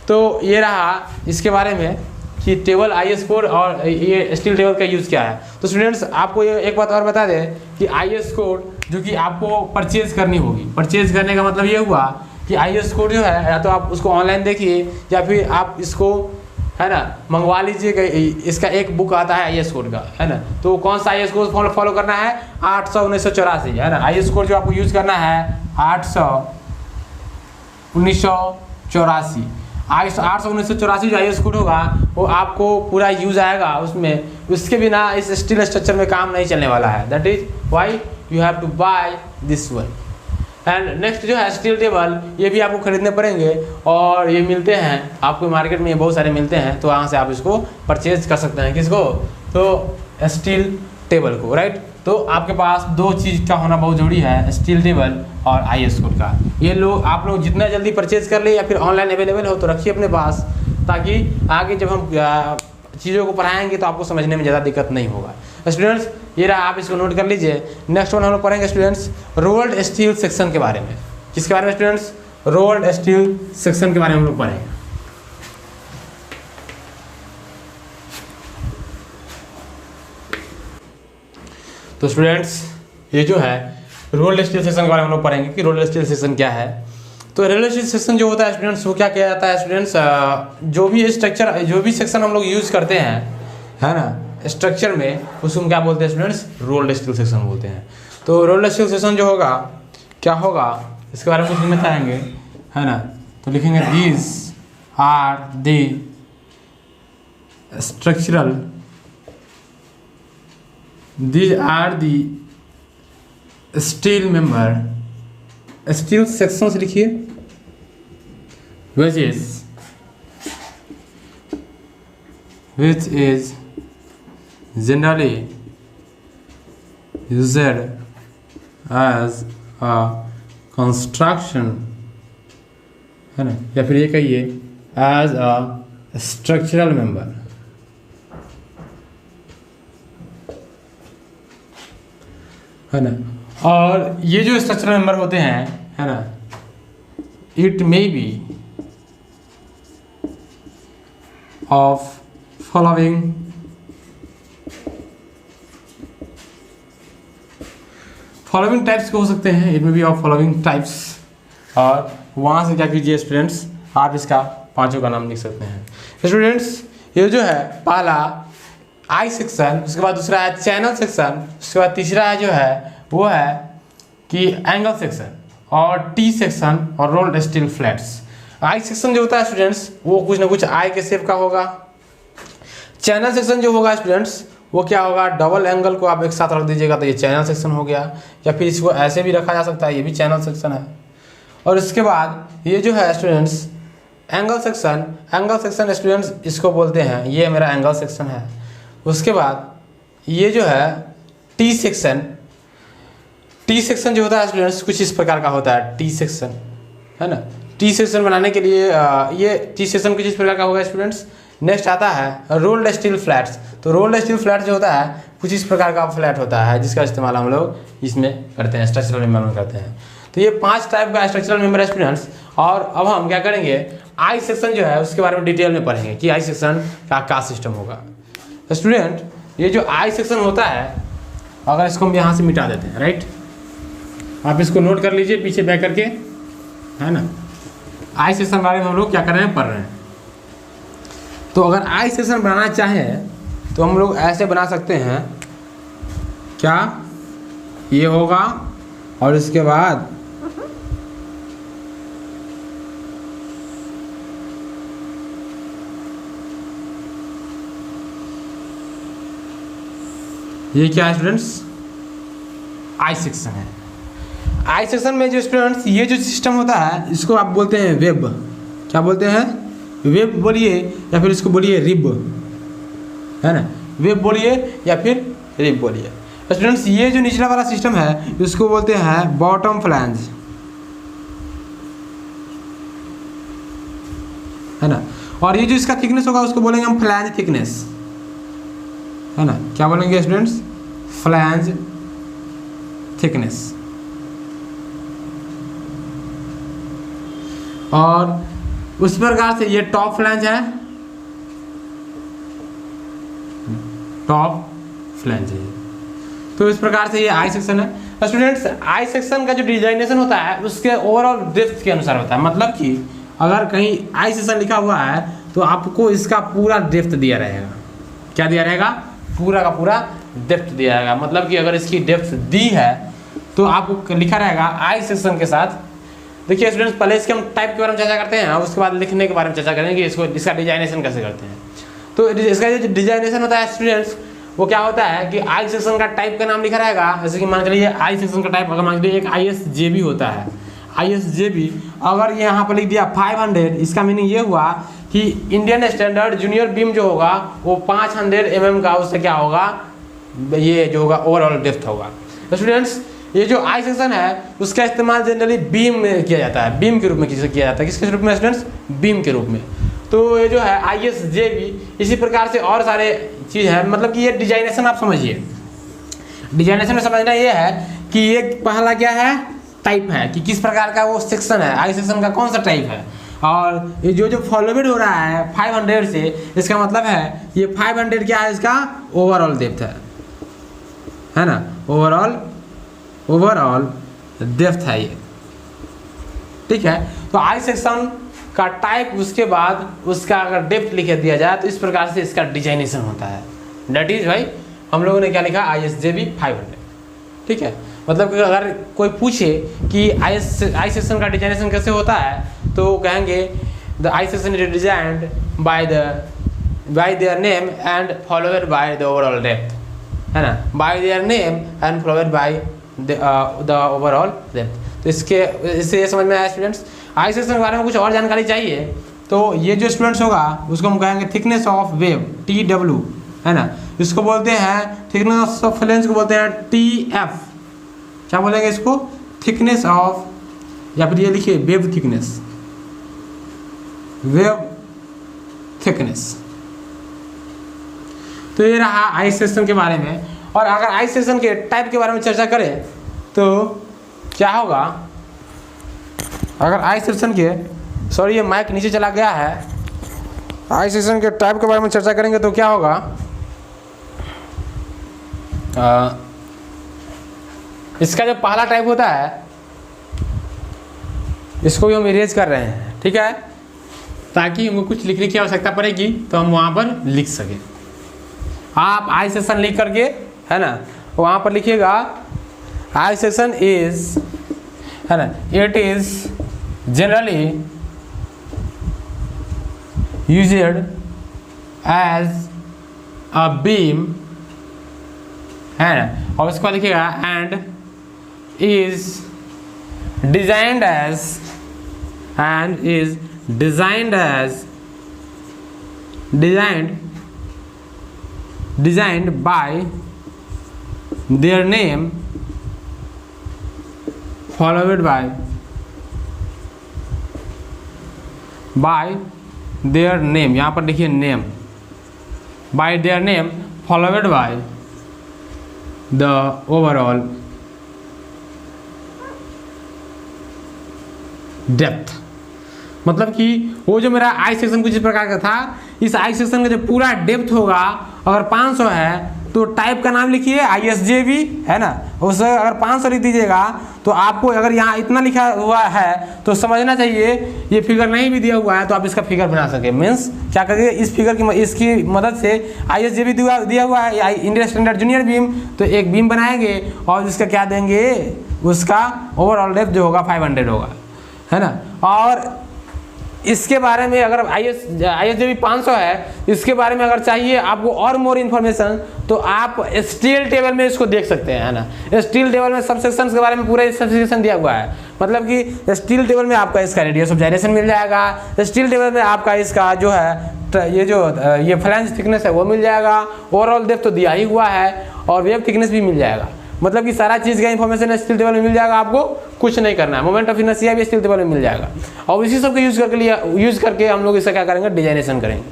तो ये रहा इसके बारे में कि टेबल आई एस कोड और ये स्टील टेबल का यूज़ क्या है। तो स्टूडेंट्स आपको ये एक बात और बता दें कि आई एस कोड जो कि आपको परचेज करनी होगी, परचेज करने का मतलब ये हुआ कि आई एस कोड जो है या तो आप उसको ऑनलाइन देखिए या फिर आप इसको, है ना, मंगवा लीजिएगा। इसका एक बुक आता है आई एस कोड का, है ना, तो कौन सा आई एस कोड फॉलो करना है, 800-1984, है ना। आई एस कोड जो आपको यूज़ करना है 800-1984, 800-1984 जो आई एस कोड होगा वो आपको पूरा यूज आएगा उसमें, उसके बिना इस स्टील स्ट्रक्चर में काम नहीं चलने वाला है। That is why you have to buy this one. And next जो है स्टील टेबल, ये भी आपको खरीदने पड़ेंगे और ये मिलते हैं आपको मार्केट में, ये बहुत सारे मिलते हैं, तो वहाँ से आप इसको परचेज कर सकते हैं। किसको, तो स्टील टेबल को, राइट। तो आपके पास दो चीज़ का होना बहुत ज़रूरी है, स्टील टेबल और आई एस कोड का। ये लोग आप लोग जितना जल्दी परचेज कर ले या फिर ऑनलाइन अवेलेबल हो तो रखिए अपने पास, ताकि आगे जब हम चीज़ों को पढ़ाएंगे तो आपको समझने में ज़्यादा दिक्कत नहीं होगा। स्टूडेंट्स ये रहा, आप इसको नोट कर लीजिए। नेक्स्ट वन हम लोग पढ़ेंगे स्टूडेंट्स रोल्ड स्टील सेक्शन के बारे में। किसके बारे में स्टूडेंट्स, रोल्ड स्टील सेक्शन के बारे में हम लोग पढ़ेंगे। तो स्टूडेंट्स ये जो है रोल्ड स्टील सेक्शन के बारे में हम लोग पढ़ेंगे कि रोल्ड स्टील सेक्शन क्या है। तो रोल्ड स्टील सेक्शन जो होता है स्टूडेंट्स, वो क्या किया जाता है स्टूडेंट्स, जो भी स्ट्रक्चर, जो भी सेक्शन हम लोग यूज़ करते हैं, है ना, स्ट्रक्चर में, उसको क्या बोलते हैं स्टूडेंट्स, रोल्ड स्टील सेक्शन बोलते हैं। तो रोल्ड स्टील सेक्शन जो होगा क्या होगा, इसके बारे में कुछ नहीं बताएंगे, है ना। तो लिखेंगे these are the structural, these are the steel member, steel sections लिखिए, which is generally used as a construction, है ना, या फिर ये कहिए as a structural member, है ना। और ये जो स्ट्रक्चरल मेंबर होते हैं, है ना, it may be of following types के हो सकते हैं, it may be of following types. और वहाँ से क्या कीजिए स्टूडेंट्स, आप इसका पांचों का नाम लिख सकते हैं। स्टूडेंट्स ये जो है पहला आई सेक्शन, उसके बाद दूसरा है चैनल सेक्शन, उसके बाद तीसरा है जो है वो है कि एंगल सेक्शन, और टी सेक्शन और rolled steel flats. I section जो होता है स्टूडेंट्स वो कुछ ना कुछ आई के शेप का होगा। चैनल सेक्शन जो होगा स्टूडेंट्स वो क्या होगा, डबल एंगल को आप एक साथ रख दीजिएगा तो ये चैनल सेक्शन हो गया, या फिर इसको ऐसे भी रखा जा सकता है, ये भी चैनल सेक्शन है। और इसके बाद ये जो है स्टूडेंट्स एंगल सेक्शन स्टूडेंट्स इसको बोलते हैं, ये मेरा एंगल सेक्शन है। उसके बाद ये जो है टी सेक्शन जो होता है स्टूडेंट्स कुछ इस प्रकार का होता है, टी सेक्शन, है ना। टी सेक्शन बनाने के लिए ये टी सेक्शन कुछ इस प्रकार का होगा स्टूडेंट्स, नेक्स्ट आता है रोल्ड स्टील फ्लैट्स। तो रोल्ड स्टील फ्लैट जो होता है कुछ इस प्रकार का फ्लैट होता है जिसका इस्तेमाल हम लोग इसमें करते हैं, स्ट्रक्चरल मेंबर में करते हैं। तो ये 5 टाइप का स्ट्रक्चरल मेंबर स्टूडेंट्स। और अब हम क्या करेंगे, आई सेक्शन जो है उसके बारे में डिटेल में पढ़ेंगे कि आई सेक्शन का क्या सिस्टम होगा। तो स्टूडेंट ये जो आई सेक्शन होता है, अगर इसको हम यहाँ से मिटा देते हैं, राइट, आप इसको नोट कर लीजिए पीछे बैक करके, है ना। आई सेक्शन बारे में हम लोग क्या कर रहे हैं, पढ़ रहे हैं। तो अगर आई सेक्शन बनाना चाहें तो हम लोग ऐसे बना सकते हैं, क्या ये होगा और इसके बाद ये क्या है स्टूडेंट्स, आई सेक्शन है। आई सेक्शन में जो स्टूडेंट्स ये जो सिस्टम होता है इसको आप बोलते हैं वेब। क्या बोलते हैं, वेब बोलिए या फिर इसको बोलिए रिब, है ना। वेब बोलिए या फिर रिब बोलिए। स्टूडेंट्स ये जो निचला वाला सिस्टम है इसको बोलते हैं बॉटम फ्लैंज, है ना। और ये जो इसका थिकनेस होगा उसको बोलेंगे हम फ्लैंज थिकनेस, है ना। क्या बोलेंगे स्टूडेंट्स, फ्लैंज थिकनेस। और उस प्रकार से ये टॉप फ्लैंज है, टॉप फ्लैंज है। तो इस प्रकार से ये आई सेक्शन है। स्टूडेंट्स आई सेक्शन का जो डिजाइनेशन होता है उसके ओवरऑल डेप्थ के अनुसार होता है। मतलब कि अगर कहीं आई सेक्शन लिखा हुआ है तो आपको इसका पूरा डेप्थ दिया रहेगा। क्या दिया रहेगा, पूरा का पूरा डेप्थ दिया रहेगा। मतलब कि अगर इसकी डेप्थ दी है तो आपको लिखा रहेगा आई सेक्शन के साथ। देखिए स्टूडेंट्स पहले इसके हम टाइप के बारे में चर्चा करते हैं और उसके बाद लिखने के बारे में चर्चा करेंगे कि इसका डिजाइनेशन कैसे करते हैं। तो इसका जो डिजाइनेशन होता है स्टूडेंट्स वो क्या होता है कि आई सेक्शन का टाइप का नाम लिखा रहेगा। जैसे कि मान के लिए आई सेक्शन का टाइप अगर मान लीजिए एक ISJB होता है, ISJB अगर यहाँ पर लिख दिया 500, इसका मीनिंग ये हुआ कि इंडियन स्टैंडर्ड जूनियर बीम जो होगा वो 500 mm का उससे क्या होगा, ये जो होगा ओवरऑल डेप्थ होगा। तो स्टूडेंट्स ये जो आई सेक्शन है उसका इस्तेमाल जनरली बीम में किया जाता है, बीम के रूप में किया जाता है। किसके रूप में स्टूडेंट्स, बीम के रूप में। तो ये जो है ISJB इसी प्रकार से और सारे चीज़ है। मतलब कि ये डिजाइनेशन आप समझिए, डिजाइनेशन में समझना ये है कि ये पहला क्या है, टाइप है कि किस प्रकार का वो सेक्शन है, आई सेक्शन का कौन सा टाइप है। और ये जो फॉलोवेड हो रहा है 500 से, इसका मतलब है ये 500 क्या है, इसका ओवरऑल डेप्थ है ना। ओवरऑल डेप्थ है ये, ठीक है। तो आई सेक्शन का टाइप उसके बाद उसका अगर डेप्थ लिख दिया जाए तो इस प्रकार से इसका डिजाइनेशन होता है। डेट इज भाई हम लोगों ने क्या लिखा, ISJB 500, ठीक है। मतलब कि अगर कोई पूछे कि आई सेक्शन का डिजाइनेशन कैसे होता है तो कहेंगे the I section is designed by their name and followed by the overall depth, है ना। By their name and followed by the overall depth. तो इससे ये समझ में आया स्टूडेंट्स। आई सेक्शन के बारे में कुछ और जानकारी चाहिए तो ये जो स्टूडेंट्स होगा उसको हम कहेंगे थिकनेस ऑफ वेव, TW, है ना। इसको बोलते हैं थिकनेस ऑफ फ्लैंज को बोलते हैं TF। क्या बोलेंगे इसको, थिकनेस ऑफ, या फिर ये लिखिए वेव थिकनेस, वेव थिकनेस। तो ये रहा आई सेक्शन के बारे में। और अगर आई सेक्शन के टाइप के बारे में चर्चा करें तो क्या होगा, अगर आई सेक्शन के, सॉरी ये माइक नीचे चला गया है, आई सेक्शन के टाइप के बारे में चर्चा करेंगे तो क्या होगा, इसका जो पहला टाइप होता है इसको भी हम इरेज कर रहे हैं, ठीक है, ताकि हमको कुछ लिखने की आवश्यकता पड़ेगी तो हम वहाँ पर लिख सकें। आप आई सेक्शन लिख करके, है ना, वहाँ पर लिखिएगा आई सेक्शन इज, है ना, it is generally used as a beam, है ना, और उसको लिखिएगा and is designed by their name followed by their name, यहाँ पर देखिए name, by their name followed by the overall depth. मतलब कि वो जो मेरा आई सेक्शन कुछ इस प्रकार का था, इस आई सेक्शन का जो पूरा डेप्थ होगा अगर 500 है तो टाइप का नाम लिखिए ISJB, है ना। उस अगर 500 लिख दीजिएगा तो आपको अगर यहाँ इतना लिखा हुआ है तो समझना चाहिए ये फिगर नहीं भी दिया हुआ है तो आप इसका फिगर बना सके। मीन्स क्या करिए, इस फिगर की इसकी मदद से ISJB दिया हुआ है इंडियन स्टैंडर्ड जूनियर बीम, तो एक बीम बनाएंगे और इसका क्या देंगे, उसका ओवरऑल डेप्थ जो होगा 500 होगा, है ना। और इसके बारे में अगर ISJB 500 है, इसके बारे में अगर चाहिए आपको और मोर इन्फॉर्मेशन तो आप स्टील टेबल में इसको देख सकते हैं, है ना। स्टील टेबल में सबसेक्शंस के बारे में पूरा सबसेक्शन दिया हुआ है। मतलब कि स्टील टेबल में आपका इसका रेडियस ऑफ जाइरेशन मिल जाएगा, स्टील टेबल में आपका इसका जो है ये फ्लैंज थिकनेस है वो मिल जाएगा, ओवरऑल डेप्थ तो दिया ही हुआ है और वेव थिकनेस भी मिल जाएगा। मतलब कि सारा चीज़ का इन्फॉर्मेशन स्टील टेबल में मिल जाएगा, आपको कुछ नहीं करना है। मोमेंट ऑफ इनर्शिया भी स्टील टेबल में मिल जाएगा और इसी सब को यूज करके हम लोग इसका क्या करेंगे, डिजाइनेशन करेंगे,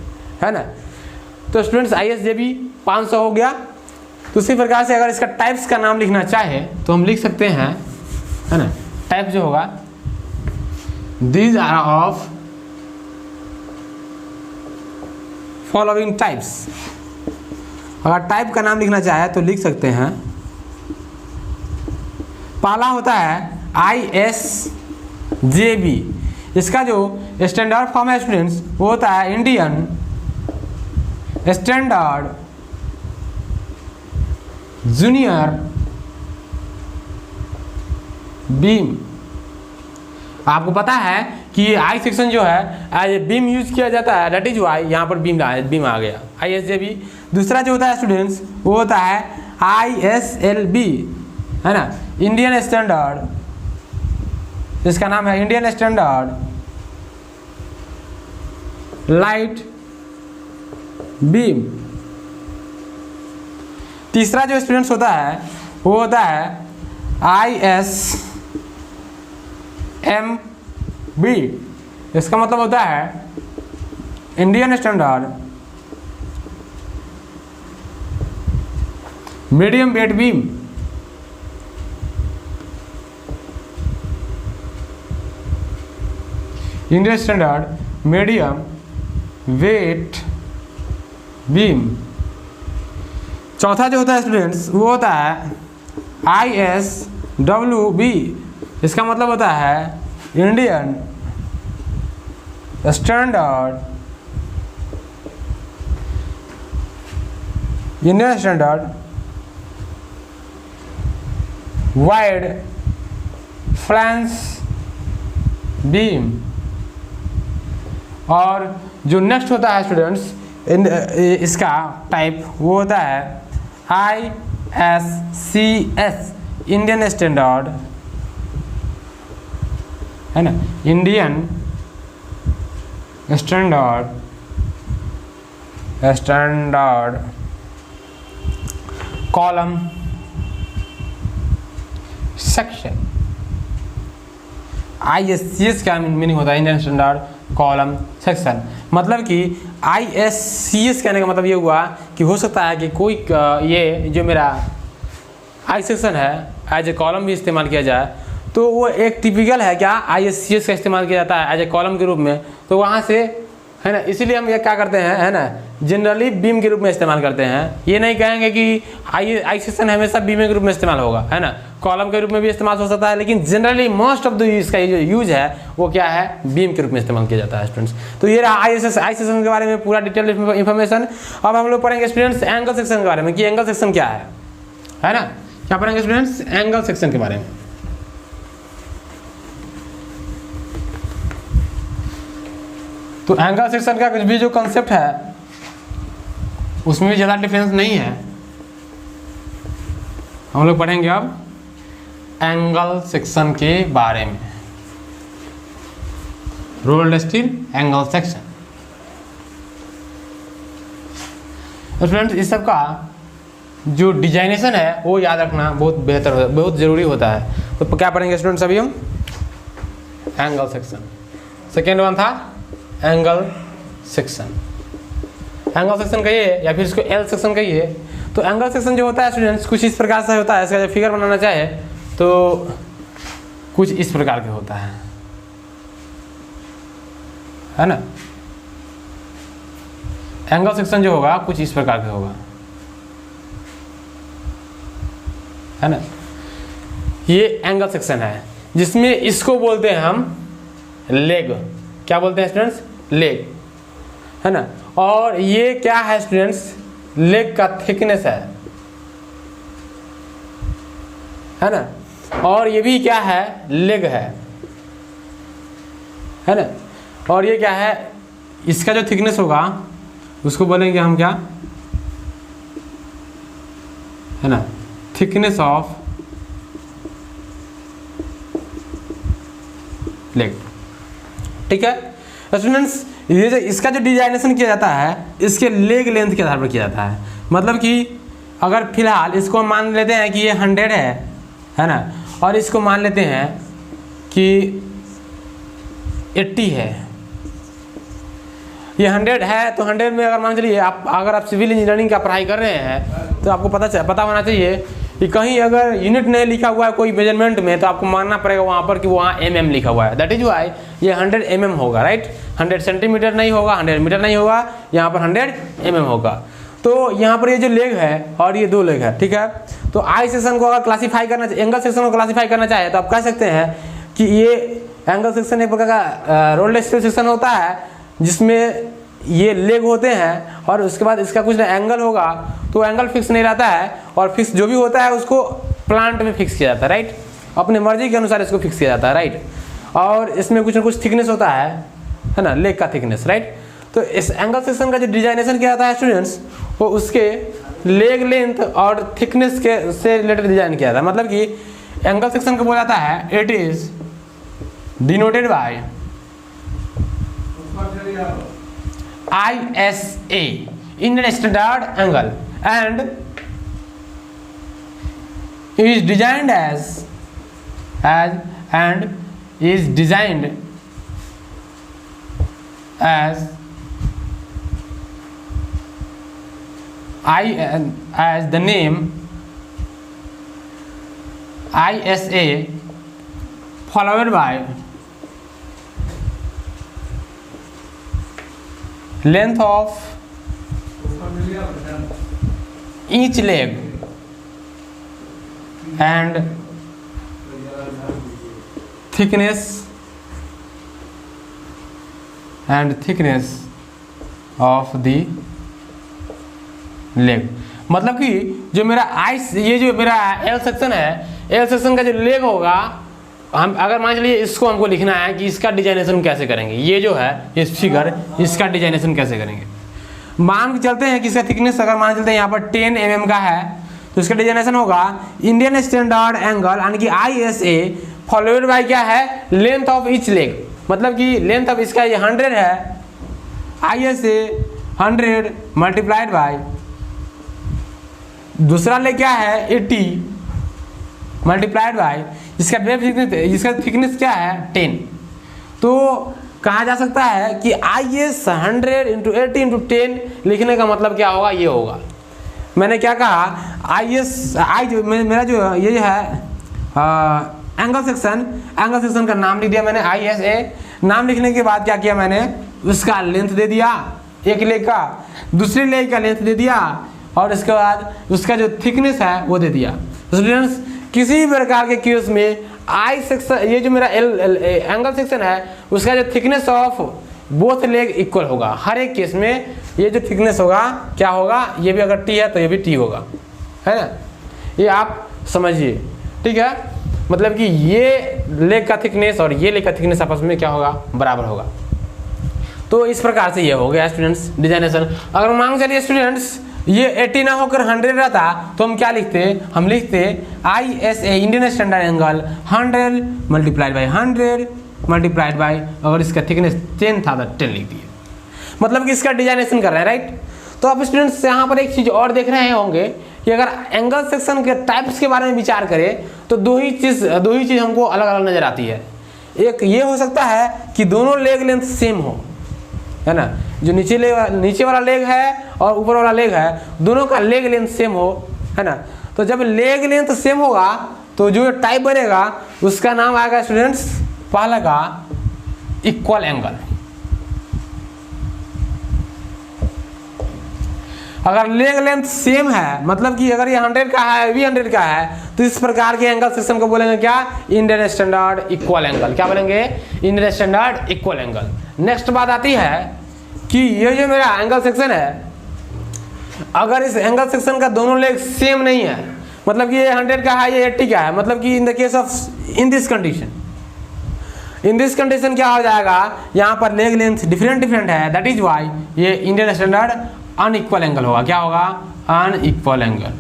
है ना। तो स्टूडेंट्स ISJB 500 हो गया। तो उसी प्रकार से अगर इसका टाइप्स का नाम लिखना चाहे तो हम लिख सकते हैं, है ना। टाइप जो होगा, these are of following types. अगर टाइप का नाम लिखना चाहे तो लिख सकते हैं, पहला होता है ISJB। इसका जो स्टैंडर्ड फॉर्म है स्टूडेंट्स वो होता है इंडियन स्टैंडर्ड जूनियर बीम। आपको पता है कि आई सेक्शन जो है एज बीम यूज किया जाता है, दैट इज वाई यहाँ पर बीम आ गया ISJB। दूसरा जो होता है स्टूडेंट्स वो होता है ISLB, है ना, इंडियन स्टैंडर्ड, इसका नाम है इंडियन स्टैंडर्ड लाइट बीम। तीसरा जो स्टूडेंट्स होता है वो होता है ISMB। इसका मतलब होता है Indian standard medium wait beam. Indian standard medium wait beam. चौथा जो होता है स्टूडेंट्स वो होता है ISWB। इसका मतलब होता है Indian standard wide flange beam. और जो नेक्स्ट होता है स्टूडेंट्स इसका टाइप वो होता है ISCS, इंडियन स्टैंडर्ड, है ना, Indian standard column section. ISCS का मीनिंग होता है इंडियन स्टैंडर्ड कॉलम सेक्शन। मतलब कि ISCS कहने का मतलब ये हुआ कि हो सकता है कि कोई ये जो मेरा आई सेक्शन है एज ए कॉलम भी इस्तेमाल किया जाए, तो वो एक टिपिकल है क्या ISCS का इस्तेमाल किया जाता है एज ए कॉलम के रूप में, तो वहाँ से, है ना, इसीलिए हम ये क्या करते हैं, है ना, जनरली बीम के रूप में इस्तेमाल करते हैं। ये नहीं कहेंगे कि आई सेक्शन हमेशा बीम के रूप में इस्तेमाल होगा, है ना, कॉलम के रूप में भी इस्तेमाल हो सकता है, लेकिन जनरली मोस्ट ऑफ द इसका जो यूज है वो क्या है, बीम के रूप में इस्तेमाल किया जाता है स्टूडेंट्स। तो ये रहा आई सेक्शन के बारे में पूरा डिटेल इन्फॉर्मेशन। अब हम लोग पढ़ेंगे स्टूडेंट्स एंगल सेक्शन के बारे में कि एंगल सेक्शन क्या है ना, क्या पढ़ेंगे स्टूडेंट्स एंगल सेक्शन के बारे में। तो एंगल सेक्शन का कुछ भी जो कंसेप्ट है उसमें भी ज़्यादा डिफरेंस नहीं है। हम लोग पढ़ेंगे अब एंगल सेक्शन के बारे में, rolled steel angle section. Students इस सब का जो डिजाइनेशन है वो याद रखना बहुत बेहतर, बहुत ज़रूरी होता है। तो क्या पढ़ेंगे स्टूडेंट्स अभी हम एंगल सेक्शन। सेकेंड वन था एंगल सेक्शन, एंगल सेक्शन कहिए या फिर इसको एल सेक्शन कहिए। तो एंगल सेक्शन जो होता है स्टूडेंट्स कुछ इस प्रकार से होता है, इसका जब फिगर बनाना चाहे तो कुछ इस प्रकार के होता है ना। एंगल सेक्शन जो होगा कुछ इस प्रकार का होगा, है ना। ये एंगल सेक्शन है जिसमें इसको बोलते हैं हम लेग। क्या बोलते हैं स्टूडेंट्स? लेग, है ना। और ये क्या है स्टूडेंट्स? लेग का थिकनेस है ना। और ये भी क्या है? लेग है ना। और ये क्या है? इसका जो थिकनेस होगा उसको बोलेंगे हम क्या, है ना, थिकनेस ऑफ लेग। ठीक है स्टूडेंट्स, ये जो इसका जो डिजाइनेशन किया जाता है इसके लेग लेंथ के आधार पर किया जाता है। मतलब कि अगर फिलहाल इसको मान लेते हैं कि ये 100 है ना, और इसको मान लेते हैं कि 80 है। ये 100 है तो 100 में अगर मान चलिए अगर आप सिविल इंजीनियरिंग का पढ़ाई कर रहे हैं तो आपको पता होना चाहिए कि कहीं अगर यूनिट नहीं लिखा हुआ है कोई मेजरमेंट में तो आपको मानना पड़ेगा वहाँ पर कि वहाँ mm लिखा हुआ है। दैट इज वाई ये 100 mm होगा, राइट। 100 सेंटीमीटर नहीं होगा, 100 मीटर नहीं होगा, यहाँ पर 100 mm होगा। तो यहाँ पर ये जो लेग है और ये 2 लेग है, ठीक है। तो आई सेक्शन को अगर क्लासीफाई करना, एंगल सेक्शन को क्लासीफाई करना चाहे तो आप कह सकते हैं कि ये एंगल सेक्शन एक प्रकार का रोल्ड स्केल सेक्शन होता है जिसमें ये लेग होते हैं और उसके बाद इसका कुछ एंगल होगा तो एंगल फिक्स नहीं रहता है, और फिक्स जो भी होता है उसको प्लांट में फिक्स किया जाता है, राइट। अपने मर्जी के अनुसार इसको फिक्स किया जाता है, राइट। और इसमें कुछ ना कुछ थिकनेस होता है ना, लेग का थिकनेस, राइट। तो इस एंगल सेक्शन का जो डिजाइनेशन किया जाता है स्टूडेंट्स वो उसके लेग लेंथ और थिकनेस के से रिलेटेड डिजाइन किया जाता है। मतलब कि एंगल सेक्शन को बोला जाता है it is denoted by ISA, Indian Standard Angle, and is designed as the name ISA followed by length of each leg and thickness of the leg। मतलब कि जो मेरा ये जो मेरा एल सेक्शन है, एल सेक्शन का जो लेग होगा, हम अगर मान चलिए इसको हमको लिखना है कि इसका डिजाइनेशन कैसे करेंगे, ये जो है इस फिगर इसका डिजाइनेशन कैसे करेंगे। मान के चलते हैं कि इसका थिकनेस अगर मान चलते हैं यहाँ पर 10 mm का है तो इसका डिजाइनेशन होगा इंडियन स्टैंडर्ड एंगल यानी कि ISA फॉलोड बाय क्या है, लेंथ ऑफ ईच लेग। मतलब कि लेंथ ऑफ इसका ये 100 है, ISA 100 मल्टीप्लाइड बाय दूसरा लेग क्या है 80 मल्टीप्लाइड बाय इसका वेब थिकनेस, इसका थिकनेस क्या है 10। तो कहा जा सकता है कि IS 100 × 80 × 10 लिखने का मतलब क्या होगा, ये होगा। मैंने क्या कहा मेरा जो ये है एंगल सेक्शन का नाम लिख दिया मैंने ISA। नाम लिखने के बाद क्या किया मैंने, उसका लेंथ दे दिया एक लेग का, दूसरे लेग का लेंथ दे दिया और इसके बाद उसका जो थिकनेस है वो दे दिया। स्टूडेंट्स किसी भी प्रकार के केस में आई सेक्शन, ये जो मेरा एंगल सेक्शन है उसका जो thickness of both leg equal होगा। हर एक केस में ये जो थिकनेस होगा क्या होगा, ये भी अगर टी है तो ये भी टी होगा, है ना। ये आप समझिए, ठीक है। मतलब कि ये लेग का थिकनेस और ये लेग का थिकनेस आपस में क्या होगा, बराबर होगा। तो इस प्रकार से ये हो गया स्टूडेंट्स डिजाइनेशन। अगर मान चलिए स्टूडेंट्स ये 80 ना होकर 100 रहता तो हम क्या लिखते, हम लिखते ISA Indian standard angle 100 multiplied by 100 multiplied by, अगर इसका थिकनेस 10 था तो 10 लिख दिए। मतलब कि इसका डिजाइनेशन कर रहे हैं, राइट। तो आप स्टूडेंट्स यहाँ पर एक चीज़ और देख रहे होंगे कि अगर एंगल सेक्शन के टाइप्स के बारे में विचार करें तो दो ही चीज़ हमको अलग अलग नज़र आती है। एक ये हो सकता है कि दोनों लेग लेंथ सेम हो, है ना, जो नीचे वाला लेग है और ऊपर वाला लेग है, दोनों का लेग लेंथ सेम हो, है ना। तो जब लेग लेंथ सेम होगा तो जो टाइप बनेगा उसका नाम आएगा स्टूडेंट्स, पहला का इक्वल एंगल। अगर लेग लेंथ सेम है, मतलब कि अगर ये 100 का है, भी 100 का है, तो इस प्रकार के एंगल सिस्टम को बोलेंगे क्या, इंडियन स्टैंडर्ड इक्वल एंगल। क्या बोलेंगे, Indian standard equal angle. Next बात आती है कि ये जो मेरा एंगल सेक्शन है, अगर इस एंगल सेक्शन का दोनों लेग सेम नहीं है, मतलब कि ये 100 का है, ये 80 का है, मतलब कि in the case of in this condition क्या हो जाएगा, यहाँ पर लेग लेंथ डिफरेंट है, दैट इज वाई ये इंडियन स्टैंडर्ड अनइक्वल एंगल होगा। क्या होगा, अनइक्वल एंगल।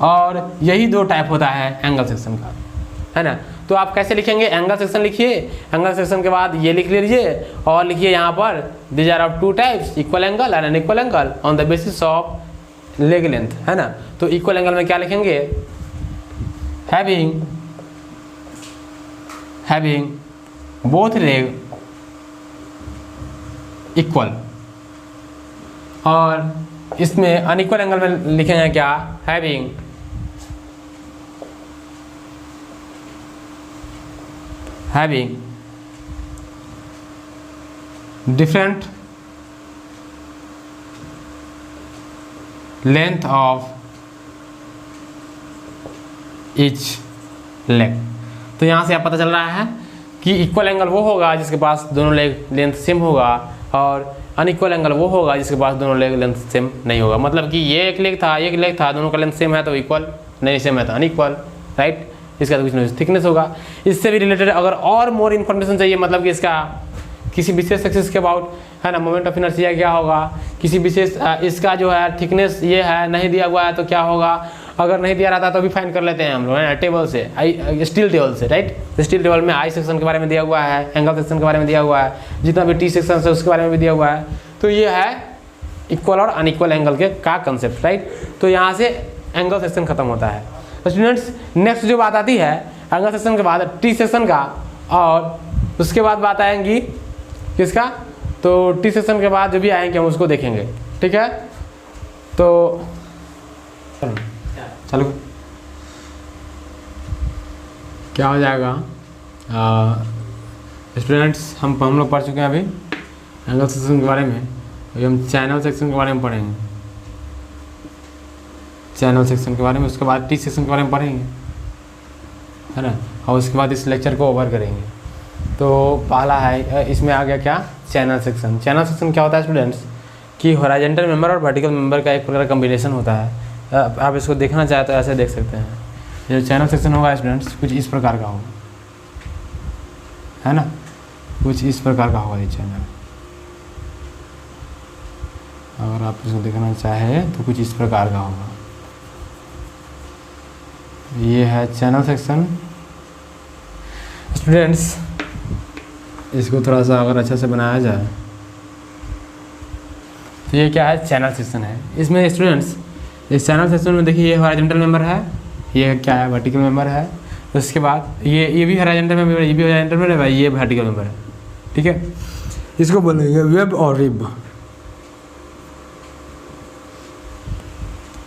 और यही दो टाइप होता है एंगल सेक्शन का, है ना। तो आप कैसे लिखेंगे, एंगल सेक्शन लिखिए, एंगल सेक्शन के बाद ये लिख लीजिए और लिखिए यहाँ पर these are of 2 types, equal angle and unequal angle on the basis of leg length, है ना। तो इक्वल एंगल में क्या लिखेंगे, हैविंग बोथ लेग इक्वल, और इसमें अनइक्वल एंगल में लिखेंगे क्या, having different length of each leg. तो यहाँ से आप पता चल रहा है कि इक्वल एंगल वो होगा जिसके पास दोनों लेग लेंथ सेम होगा, और अनइक्वल एंगल वो होगा जिसके पास दोनों लेग लेंथ सेम नहीं होगा। मतलब कि ये एक लेग था, दोनों का लेंथ सेम है तो इक्वल, नहीं सेम है तो अनइक्वल, राइट। इसका तो कुछ नहीं, थिकनेस होगा। इससे भी रिलेटेड अगर और मोर इन्फॉर्मेशन चाहिए, मतलब कि इसका किसी विशेष एक्सिस के अबाउट, है ना, मोमेंट ऑफ इनर्शिया क्या होगा, किसी विशेष इसका जो है थिकनेस ये है, नहीं दिया हुआ है तो क्या होगा, अगर नहीं दिया रहता तो भी फाइंड कर लेते हैं हम लोग, है ना, टेबल से, स्टील टेबल से, राइट। स्टील टेबल में आई सेक्शन के बारे में दिया हुआ है, एंगल सेक्शन के बारे में दिया हुआ है, जितना भी टी सेक्शन है उसके बारे में भी दिया हुआ है। तो ये है इक्वल और अनइक्वल एंगल के का कंसेप्ट, राइट। तो यहाँ से एंगल सेक्शन खत्म होता है। तो स्टूडेंट्स, नेक्स्ट जो बात आती है एंगल सेक्शन के बाद टी सेक्शन का, और उसके बाद बात आएंगी किसका, तो टी सेक्शन के बाद जो भी आएंगे हम उसको देखेंगे, ठीक है। तो चलो क्या हो जाएगा, स्टूडेंट्स हम लोग पढ़ चुके हैं अभी एंगल सेक्शन के बारे में। अभी हम चैनल सेक्शन के बारे में पढ़ेंगे, चैनल सेक्शन के बारे में, उसके बाद टी सेक्शन के बारे में पढ़ेंगे, है ना, और उसके बाद इस लेक्चर को ओवर करेंगे। तो पहला है, इसमें आ गया क्या, चैनल सेक्शन। चैनल सेक्शन क्या होता है स्टूडेंट्स, कि हॉरिजॉन्टल मेंबर और वर्टिकल मेंबर का एक प्रकार का कॉम्बिनेशन होता है। आप इसको देखना चाहे तो ऐसे देख सकते हैं। ये चैनल सेक्शन होगा स्टूडेंट्स कुछ इस प्रकार का होगा, है ना, कुछ इस प्रकार का होगा ये चैनल। अगर आप इसको देखना चाहे तो कुछ इस प्रकार का होगा। ये है चैनल सेक्शन स्टूडेंट्स। इसको थोड़ा सा अगर अच्छा से बनाया जाए तो ये क्या है, चैनल सेक्शन है। इसमें स्टूडेंट्स इस चैनल सेक्शन में देखिए, ये हॉरिजॉन्टल मेंबर है, ये क्या है, वर्टिकल मेंबर है। उसके बाद ये भी हॉरिजॉन्टल मेंबर है, ये भी हॉरिजॉन्टल मेंबर है, ये वर्टिकल मेंबर है, ठीक है। इसको बोलेंगे वेब और रिब,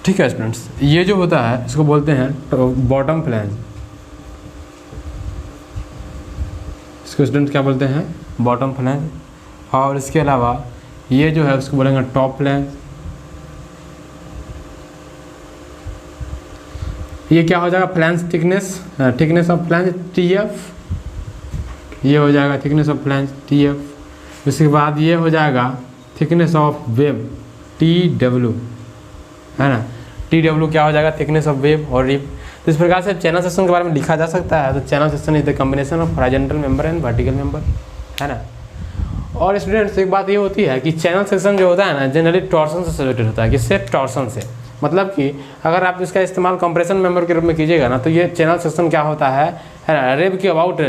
ठीक है स्टूडेंट्स। ये जो होता है इसको बोलते हैं बॉटम फ्लैंज, इसको स्टूडेंट्स क्या बोलते हैं, बॉटम फ्लैंज। और इसके अलावा ये जो है उसको बोलेंगे टॉप फ्लैंज। ये क्या हो जाएगा, flange thickness of flange TF, ये हो जाएगा थिकनेस ऑफ फ्लैंज TF। उसके बाद ये हो जाएगा थिकनेस ऑफ वेब TW, है ना, TW क्या हो जाएगा, थिकनेस ऑफ वेब और रिब। तो इस प्रकार से चैनल सेक्शन के बारे में लिखा जा सकता है। तो channel section is the combination of horizontal member and vertical member, है ना। और स्टूडेंट्स एक बात ये होती है कि चैनल सेक्शन जो होता है ना, जनरली टॉर्सन से रिलेटेड होता है। किससे, टॉर्सन से। मतलब कि अगर आप इसका इस्तेमाल कंप्रेशन मेंबर के रूप में कीजिएगा ना, तो ये चैनल सेक्शन क्या होता है ना, रेब के अबाउट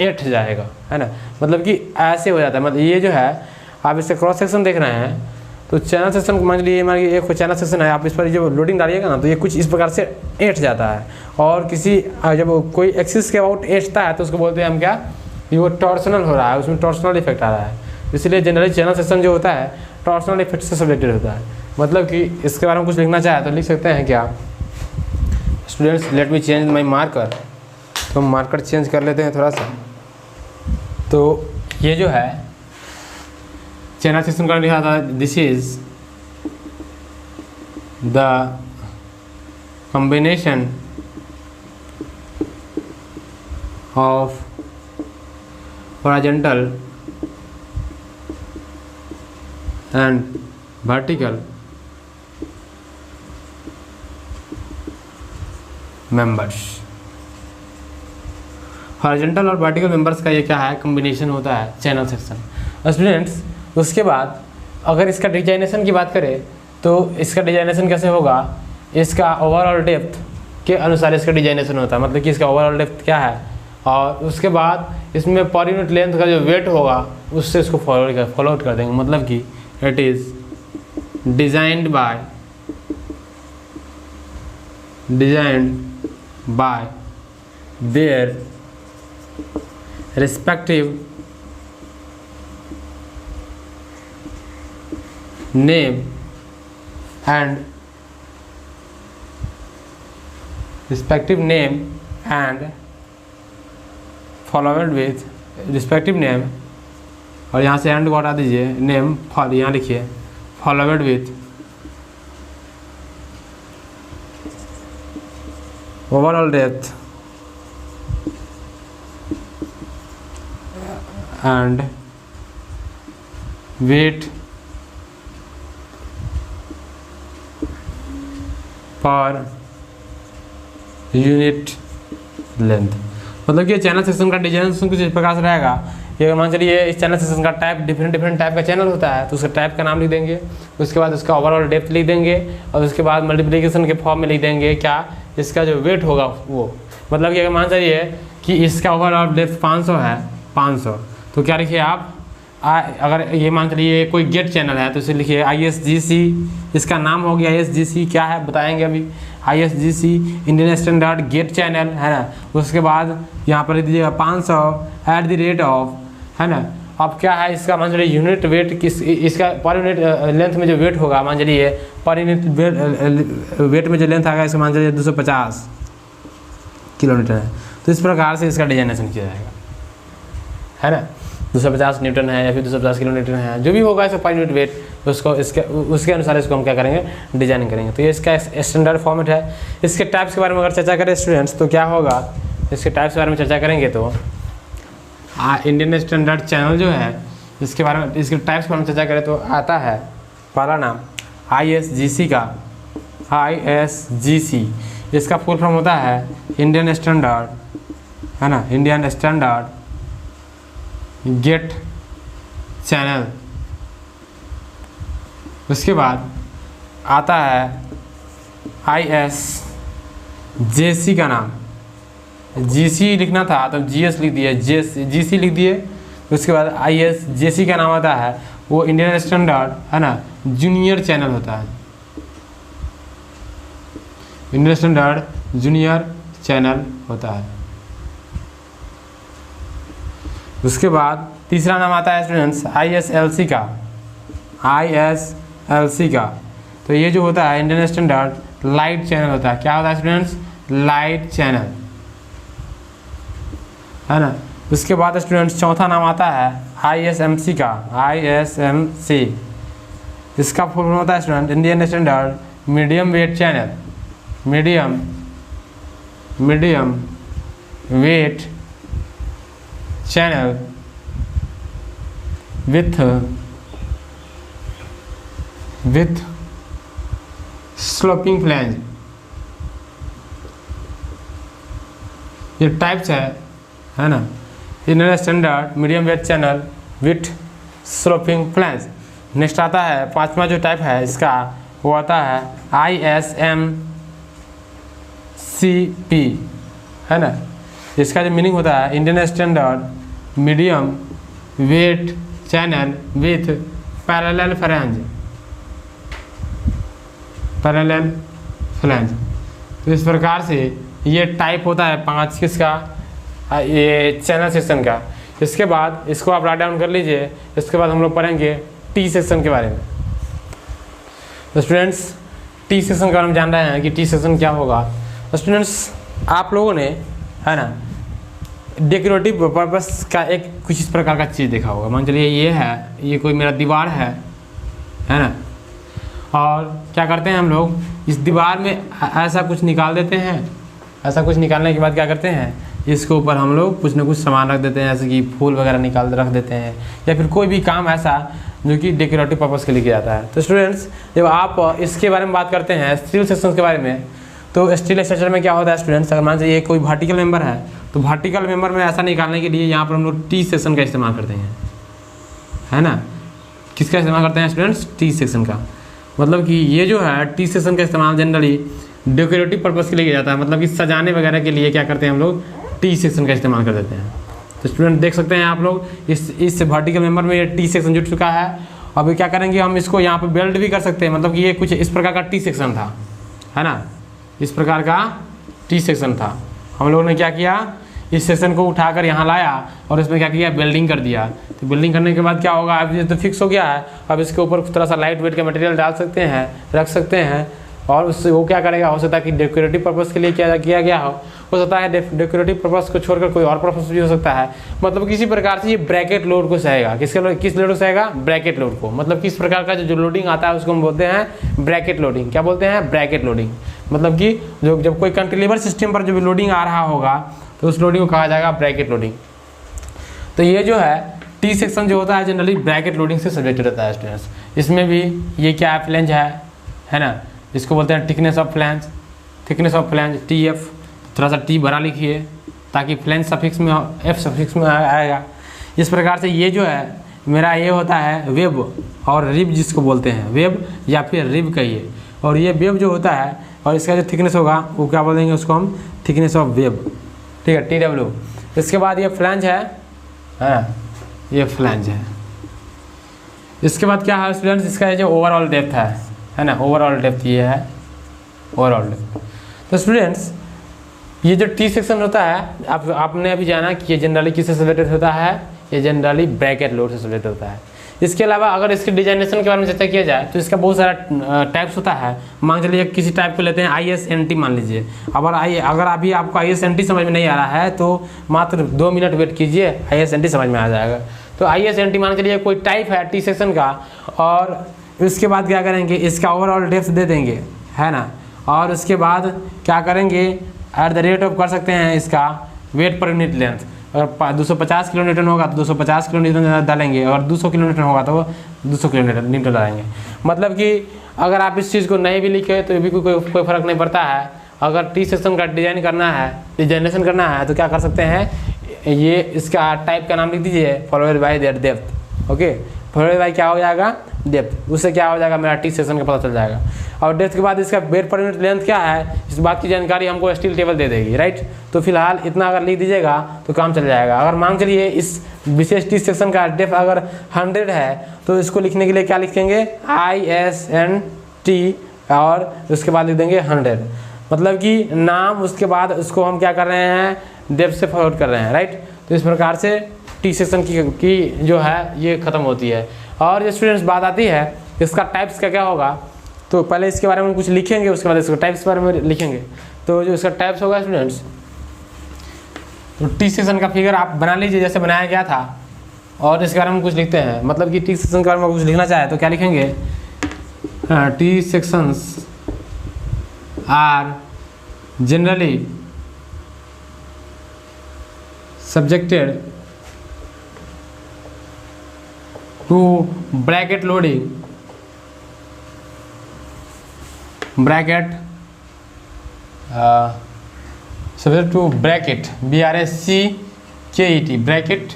8 जाएगा, है ना। मतलब कि ऐसे हो जाता है। मतलब ये जो है आप इससे क्रॉस सेक्शन देख रहे हैं, तो चैनल सेक्शन मान लीजिए एक चैनल सेक्शन है, आप इस पर जब लोडिंग डालिएगा ना तो ये कुछ इस प्रकार से 8 जाता है। और किसी जब कोई एक्सिस के अबाउट 8ता है तो उसको बोलते हैं हम क्या, ये वो टॉर्सनल हो रहा है, उसमें टॉर्सनल इफेक्ट आ रहा है। इसलिए जनरली चैनल सेक्शन जो होता है टॉर्सनल इफेक्ट से रिलेटेड होता है। मतलब कि इसके बारे में कुछ लिखना चाहे तो लिख सकते हैं क्या students, let me change my marker. तो मार्कर चेंज कर लेते हैं थोड़ा सा। तो ये जो है चैनल सेक्शन का लिखा था, this is the combination of horizontal and vertical members। Horizontal और वर्टिकल मेंबर्स का ये क्या है, कॉम्बिनेशन होता है चैनल सेक्शन। स्टूडेंट्स उसके बाद अगर इसका डिजाइनेशन की बात करें तो इसका डिजाइनेशन कैसे होगा, इसका ओवरऑल डेप्थ के अनुसार इसका डिजाइनेशन होता है। मतलब कि इसका ओवरऑल डेप्थ क्या है, और उसके बाद इसमें पर यूनिट लेंथ का जो वेट होगा उससे इसको फॉलो आउट कर देंगे। मतलब कि it is designed bye their respective name and followed with respective name, और यहाँ से एंड को हटा दीजिए, नेम यहाँ लिखिए, followed with overall depth and weight per unit length. मतलब कि चैनल सेक्शन का डिजाइनेशन कुछ इस प्रकार से रहेगा। ये मान चलिए इस चैनल सेक्शन का टाइप डिफरेंट टाइप का चैनल होता है, तो उसका टाइप का नाम लिख देंगे, उसके बाद उसका ओवरऑल डेप्थ लिख देंगे, और उसके बाद मल्टीप्लिकेशन के फॉर्म में लिख देंगे क्या, इसका जो वेट होगा वो। मतलब कि अगर मान चलिए कि इसका ओवरऑल डेप्थ 500 है, 500, तो क्या लिखिए आप, अगर ये मान चलिए कोई गेट चैनल है तो इसे लिखिए ISGC, इसका नाम हो गया ISGC, क्या है बताएंगे अभी, ISGC Indian standard gate channel है ना। उसके बाद यहाँ पर लिख दीजिएगा 500 एट द रेट ऑफ, है ना। अब क्या है इसका मान चलिए यूनिट वेट किस, इसका पर यूनिट लेंथ में जो वेट होगा, मान चलिए पर यूनिट वेट में जो लेंथ आएगा इसका मान चलिए 250 किलोमीटर है। तो इस प्रकार से इसका डिजाइनेशन किया जाएगा, है ना। 250 न्यूटन है या फिर 250 किलोमीटर है, जो भी होगा इसका पर यूनिट वेट, उसको उसके अनुसार इसको हम क्या करेंगे, डिजाइन करेंगे। तो ये इसका स्टैंडर्ड फॉर्मेट है। इसके टाइप्स के बारे में अगर चर्चा करें स्टूडेंट्स तो क्या होगा, इसके टाइप्स के बारे में चर्चा करेंगे तो इंडियन स्टैंडर्ड चैनल जो है इसके बारे में, इसके टाइप्स के बारे में चर्चा करें तो आता है पहला नाम ISGC का, ISGC इसका फुल फॉर्म होता है इंडियन स्टैंडर्ड, है ना, इंडियन स्टैंडर्ड गेट चैनल। उसके बाद आता है ISJC का नाम, GC लिखना था तो GS लिख दिए, GC लिख दिए। उसके बाद ISJC का नाम आता है, वो इंडियन स्टैंडर्ड, है ना, जूनियर चैनल होता है, इंडियन स्टैंडर्ड जूनियर चैनल होता है। उसके बाद तीसरा नाम आता है स्टूडेंट्स ISLC का, ISLC का। तो ये जो होता है इंडियन स्टैंडर्ड लाइट चैनल होता है। क्या होता है स्टूडेंट्स, लाइट चैनल, है ना। उसके बाद स्टूडेंट्स चौथा नाम आता है ISMC का, ISMC इसका फुल फॉर्म होता है student Indian standard medium wait channel, medium wait channel with sloping flange. ये टाइप्स है ना, Indian standard medium wait channel with sloping flange. Next आता है पांचवा जो टाइप है इसका, वो आता है ISMCP, है ना। इसका जो मीनिंग होता है Indian standard medium wait channel with parallel flange. तो इस प्रकार से ये टाइप होता है 5 किसका, ये चैनल सेक्शन का। इसके बाद इसको आप राइट डाउन कर लीजिए। इसके बाद हम लोग पढ़ेंगे टी सेक्शन के बारे में। तो स्टूडेंट्स टी सेक्शन का हम जान रहे हैं कि टी सेक्शन क्या होगा। तो स्टूडेंट्स आप लोगों ने है ना डेकोरेटिव पर्पस का एक कुछ इस प्रकार का चीज़ देखा होगा। मान चलिए ये है, ये कोई मेरा दीवार है ना, और क्या करते हैं हम लोग इस दीवार में ऐसा कुछ निकाल देते हैं। ऐसा कुछ निकालने के बाद क्या करते हैं, इसके ऊपर हम लोग कुछ ना कुछ सामान रख देते हैं, जैसे कि फूल वगैरह निकाल रख देते हैं, या फिर कोई भी काम ऐसा जो कि डेकोरेटिव पर्पस के लिए किया जाता है। तो स्टूडेंट्स जब आप इसके बारे में बात करते हैं स्टील सेक्शन के बारे में, तो स्टील स्ट्रक्चर में क्या होता है स्टूडेंट्स, अगर मान लीजिए कोई वर्टिकल मेंबर है तो वर्टिकल मेंबर में ऐसा निकालने के लिए यहाँ पर हम लोग टी सेक्शन का इस्तेमाल करते हैं, है ना। किसका इस्तेमाल करते हैं स्टूडेंट्स, टी सेक्शन का। मतलब कि ये जो है टी सेक्शन का इस्तेमाल जनरली डेकोरेटिव पर्पस के लिए किया जाता है, मतलब कि सजाने वगैरह के लिए क्या करते हैं हम लोग टी सेक्शन का इस्तेमाल कर देते हैं। तो स्टूडेंट देख सकते हैं आप लोग इस वर्टिकल मेंबर में ये टी सेक्शन जुड़ चुका है। अभी क्या करेंगे हम इसको यहाँ पे बेल्ट भी कर सकते हैं, मतलब कि ये कुछ इस प्रकार का टी सेक्शन था, है ना, इस प्रकार का टी सेक्शन था। हम लोगों ने क्या किया, इस सेक्शन को उठाकर यहाँ लाया और इसमें क्या किया, वेल्डिंग कर दिया। तो वेल्डिंग करने के बाद क्या होगा, अब ये तो फिक्स हो गया है, अब इसके ऊपर थोड़ा सा लाइट वेट का मटेरियल डाल सकते हैं, रख सकते हैं, और उससे वो क्या करेगा, हो सकता है कि डेकोरेटिव पर्पस के लिए किया गया हो सकता है डेकोरेटिव पर्पस को छोड़कर कोई और पर्पस भी हो सकता है। मतलब किसी प्रकार से ये ब्रैकेट लोड को सहेगा। किस लोड को सहेगा, ब्रैकेट लोड को। मतलब किस प्रकार का जो लोडिंग आता है उसको हम बोलते हैं ब्रैकेट लोडिंग। क्या बोलते हैं, ब्रैकेट लोडिंग। मतलब कि जो जब कोई कैंटिलीवर सिस्टम पर जो भी लोडिंग आ रहा होगा तो उस लोडिंग को कहा जाएगा ब्रैकेट लोडिंग। तो ये जो है टी सेक्शन जो होता है जनरली ब्रैकेट लोडिंग से सब्जेक्टेड रहता है स्टूडेंट्स। इसमें भी ये क्या है, फ्लैंज है ना, इसको बोलते हैं thickness of flange. Thickness of flange TF, थोड़ा सा T बड़ा लिखिए ताकि फ्लैंज सफिक्स में F सफिक्स में आएगा। इस प्रकार से ये जो है मेरा ये होता है वेब और रिब, जिसको बोलते हैं वेब या फिर रिब कहिए। और ये वेब जो होता है और इसका जो थिकनेस होगा वो क्या बोलेंगे, उसको हम थिकनेस ऑफ वेब, ठीक है, TW। इसके बाद ये फ्लैंज है, ये फ्लैंज है। इसके बाद क्या है स्टूडेंट्स, इसका जो ओवरऑल डेप्थ है ना, ओवरऑल डेप्थ ये है ओवरऑल डेप्थ। तो स्टूडेंट्स ये जो टी सेक्शन होता है आपने अभी जाना कि ये जनरली किससे रिलेटेड होता है, ये जनरली ब्रैकेट लोड से रिलेटेड होता है। इसके अलावा अगर इसके डिजाइनेशन के बारे में चर्चा किया जाए तो इसका बहुत सारा टाइप्स होता है। मान चलिए किसी टाइप को लेते हैं ISNT मान लीजिए। अगर अभी आपको ISNT समझ में नहीं आ रहा है तो मात्र 2 मिनट वेट कीजिए, ISNT समझ में आ जाएगा। तो ISNT मान चलिए कोई टाइप है टी सेक्शन का, और इसके बाद क्या करेंगे, इसका ओवरऑल डेप्थ दे देंगे, है ना, और उसके बाद क्या करेंगे, एट द रेट ऑफ कर सकते हैं इसका वेट पर यूनिट लेंथ। अगर 250 किलोमीटर होगा तो 250 किलोमीटर डालेंगे, और 200 किलोमीटर होगा तो 200 किलोमीटर डालेंगे। मतलब कि अगर आप इस चीज़ को नहीं भी लिखे तो भी कोई फ़र्क नहीं पड़ता है। अगर टी सेक्शन का डिजाइनेशन करना है तो क्या कर सकते हैं, ये इसका टाइप का नाम लिख दीजिए, followed by there depth. Okay, followed by क्या हो जाएगा, डेप्थ। उससे क्या हो जाएगा, मेरा टी सेक्शन का पता चल जाएगा। और डेप्थ के बाद इसका वेट पर यूनिट लेंथ क्या है, इस बात की जानकारी हमको स्टील टेबल दे देगी, राइट। तो फिलहाल इतना अगर लिख दीजिएगा तो काम चल जाएगा। अगर मान चलिए इस विशेष टी सेक्शन का डेप्थ अगर 100 है तो इसको लिखने के लिए क्या लिखेंगे, ISNT, और उसके बाद लिख देंगे 100। मतलब कि नाम, उसके बाद उसको हम क्या कर रहे हैं, डेप्थ से फॉरवर्ड कर रहे हैं, राइट। तो इस प्रकार से टी सेक्शन की जो है ये ख़त्म होती है। और जो स्टूडेंट्स बात आती है इसका टाइप्स का क्या होगा, तो पहले इसके बारे में कुछ लिखेंगे, उसके बाद इसका टाइप्स के बारे में लिखेंगे। तो जो इसका टाइप्स होगा स्टूडेंट्स, तो टी सेक्शन का फिगर आप बना लीजिए जैसे बनाया गया था, और इसके बारे में कुछ लिखते हैं। मतलब कि टी सेक्शन के बारे में कुछ लिखना चाहे तो क्या लिखेंगे, T sections are generally subjected to bracket loading, subject to bracket, BRACKET, bracket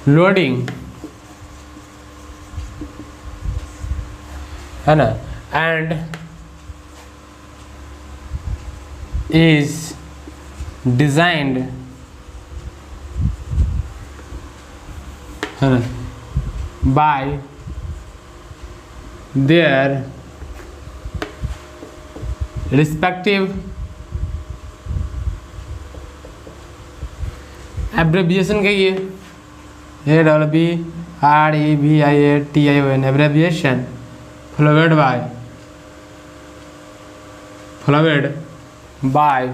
loading, है ना, and is designed, है ना, by their respective एब्रेविएशन कहिए, ABBREVIATION एब्रेविएशन, followed by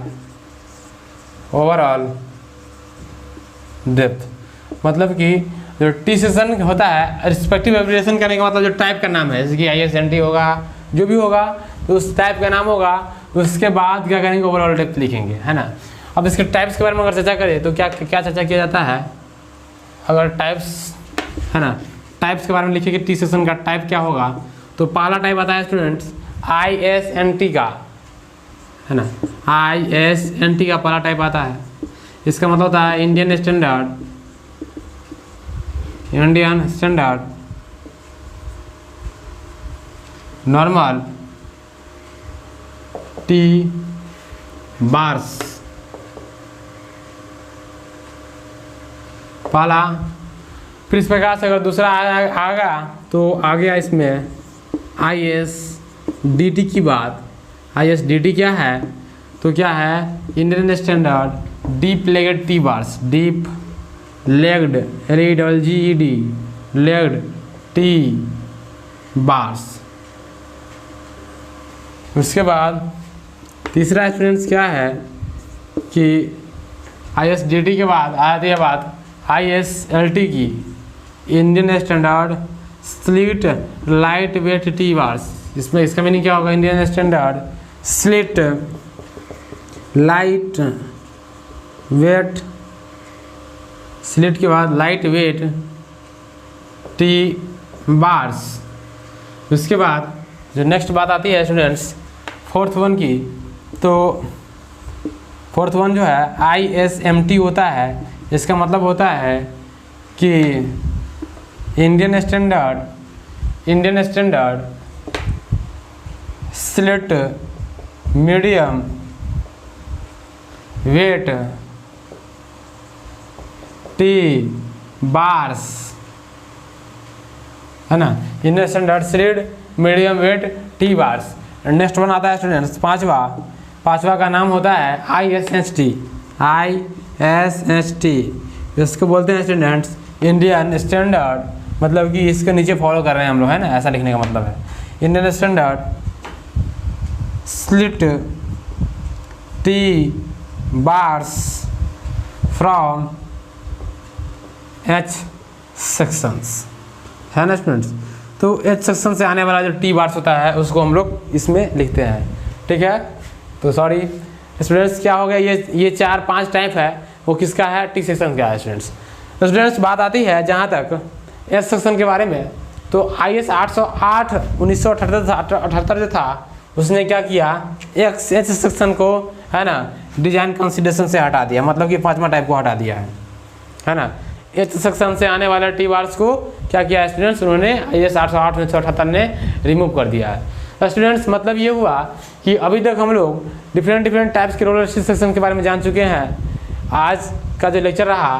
overall depth. मतलब कि जो टी सेशन होता है रिस्पेक्टिव एब्रेविएशन करने का मतलब जो टाइप का नाम है, जैसे कि ISNT होगा, जो भी होगा तो उस टाइप का नाम होगा, उसके बाद क्या करेंगे, ओवरऑल डेप्थ लिखेंगे, है ना। अब इसके टाइप्स के बारे में अगर चर्चा करें तो क्या क्या चर्चा किया जाता है, अगर टाइप्स है ना, टाइप्स के बारे में लिखेंगे टी सेशन का टाइप क्या होगा, तो पहला टाइप आता है स्टूडेंट्स ISNT का, है ना। ISNT का पहला टाइप आता है, इसका मतलब होता है Indian standard normal T bars, पहला। फिर इस प्रकार से अगर दूसरा आएगा तो आ गया इसमें ISDT की बात। ISDT क्या है, तो क्या है, Indian standard deep legged T bars, deep legged LEGED legged T bars. उसके बाद तीसरा स्टूडेंट्स क्या है कि ISDT के बाद आती है बात ISLT की, Indian standard slit light weight T bars. इसमें इसका मीनिंग क्या होगा, Indian standard slit light weight, slit के बाद लाइट वेट टी बार्स। उसके बाद जो नेक्स्ट बात आती है स्टूडेंट्स फोर्थ वन की, तो फोर्थ वन जो है ISMT होता है। इसका मतलब होता है कि Indian standard slit medium wait T bars, है ना, Indian standard slit medium wait T bars. Next one आता है स्टूडेंट्स पांचवा का नाम होता है ISHT। इसको बोलते हैं स्टूडेंट्स इंडियन स्टैंडर्ड, मतलब कि इसके नीचे फॉलो कर रहे हैं हम लोग, है ना, ऐसा लिखने का मतलब है Indian standard slit T bars from H sections, है ना स्टूडेंट्स। तो H सेक्शन से आने वाला जो टी बार्स होता है उसको हम लोग इसमें लिखते हैं, ठीक है। तो सॉरी स्टूडेंट्स, क्या हो गया, ये 4-5 टाइप है, वो किसका है, टी सेक्शन का है स्टूडेंट्स। तो स्टूडेंट्स बात आती है जहाँ तक एच सेक्शन के बारे में, तो IS 808 1978 जो था उसने क्या किया, एच सेक्शन को, है ना, डिजाइन कंसिडरेशन से हटा दिया, मतलब कि 5वां टाइप को हटा दिया है ना। एच सेक्शन से आने वाले टी बार्स को क्या किया स्टूडेंट्स, उन्होंने IS 808 1978 ने रिमूव कर दिया है। तो स्टूडेंट्स मतलब ये हुआ कि अभी तक हम लोग डिफरेंट टाइप्स के रोलर सेक्शन के बारे में जान चुके हैं। आज का जो लेक्चर रहा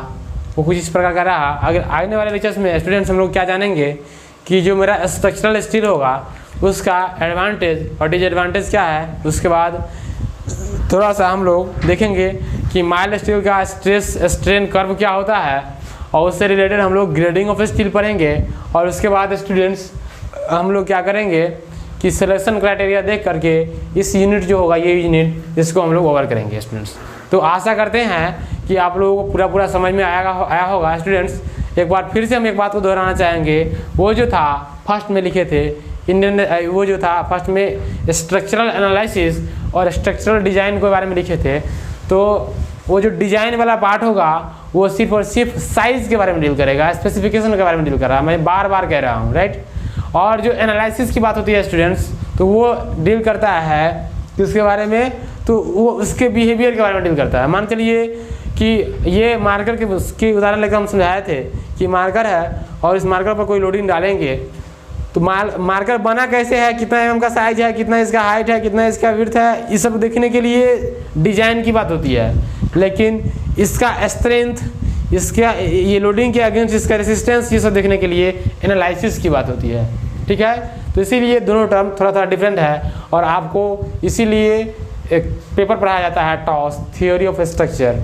वो कुछ इस प्रकार का रहा। अगर आने वाले लेक्चर्स में स्टूडेंट्स हम लोग क्या जानेंगे कि जो मेरा स्ट्रक्चरल स्टील होगा उसका एडवांटेज और डिसएडवांटेज क्या है। उसके बाद थोड़ा सा हम लोग देखेंगे कि माइल्ड स्टील का स्ट्रेस स्ट्रेन कर्व क्या होता है, और उससे रिलेटेड हम लोग ग्रेडिंग ऑफ स्टील पढ़ेंगे। और उसके बाद स्टूडेंट्स हम लोग क्या करेंगे कि सिलेक्शन क्राइटेरिया देख करके इस यूनिट जो होगा, ये यूनिट, इसको हम लोग कवर करेंगे स्टूडेंट्स। तो आशा करते हैं कि आप लोगों को पूरा समझ में आया होगा स्टूडेंट्स। एक बार फिर से हम एक बात को दोहराना चाहेंगे, वो जो था फर्स्ट में लिखे थे वो जो था फर्स्ट में स्ट्रक्चरल एनालिसिस और स्ट्रक्चरल डिज़ाइन के बारे में लिखे थे। तो वो जो डिज़ाइन वाला पार्ट होगा वो सिर्फ और सिर्फ साइज़ के बारे में डील करेगा, स्पेसिफिकेशन के बारे में डील कर रहा है, मैं बार बार कह रहा हूँ, राइट। और जो एनालिसिस की बात होती है स्टूडेंट्स, तो वो डील करता है किसके बारे में, तो वो उसके बिहेवियर के बारे में डील करता है। मान चलिए कि ये मार्कर के उसके उदाहरण लेकर हम समझाए थे कि मार्कर है और इस मार्कर पर कोई लोडिंग डालेंगे तो मार्कर बना कैसे है, कितना mm का साइज है, कितना इसका हाइट है, कितना इसका विड्थ है, ये सब देखने के लिए डिजाइन की बात होती है। लेकिन इसका स्ट्रेंथ, इसका ये लोडिंग के अगेंस्ट इसका रेसिस्टेंस, ये सब देखने के लिए एनालिसिस की बात होती है, ठीक है। तो इसीलिए दोनों टर्म थोड़ा डिफरेंट है और आपको इसीलिए एक पेपर पढ़ाया जाता है टॉस, थ्योरी ऑफ स्ट्रक्चर,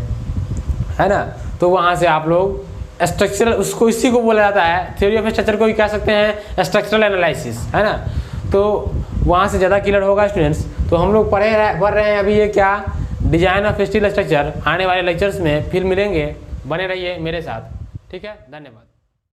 है ना। तो वहाँ से आप लोग स्ट्रक्चरल, उसको इसी को बोला जाता है, थ्योरी ऑफ स्ट्रक्चर को भी कह सकते हैं स्ट्रक्चरल एनालिसिस, है ना। तो वहाँ से ज़्यादा क्लियर होगा स्टूडेंट्स। तो हम लोग पढ़ रहे हैं अभी ये क्या, डिजाइन ऑफ स्टील स्ट्रक्चर। आने वाले लेक्चर्स में फिर मिलेंगे, बने रहिए मेरे साथ, ठीक है। धन्यवाद।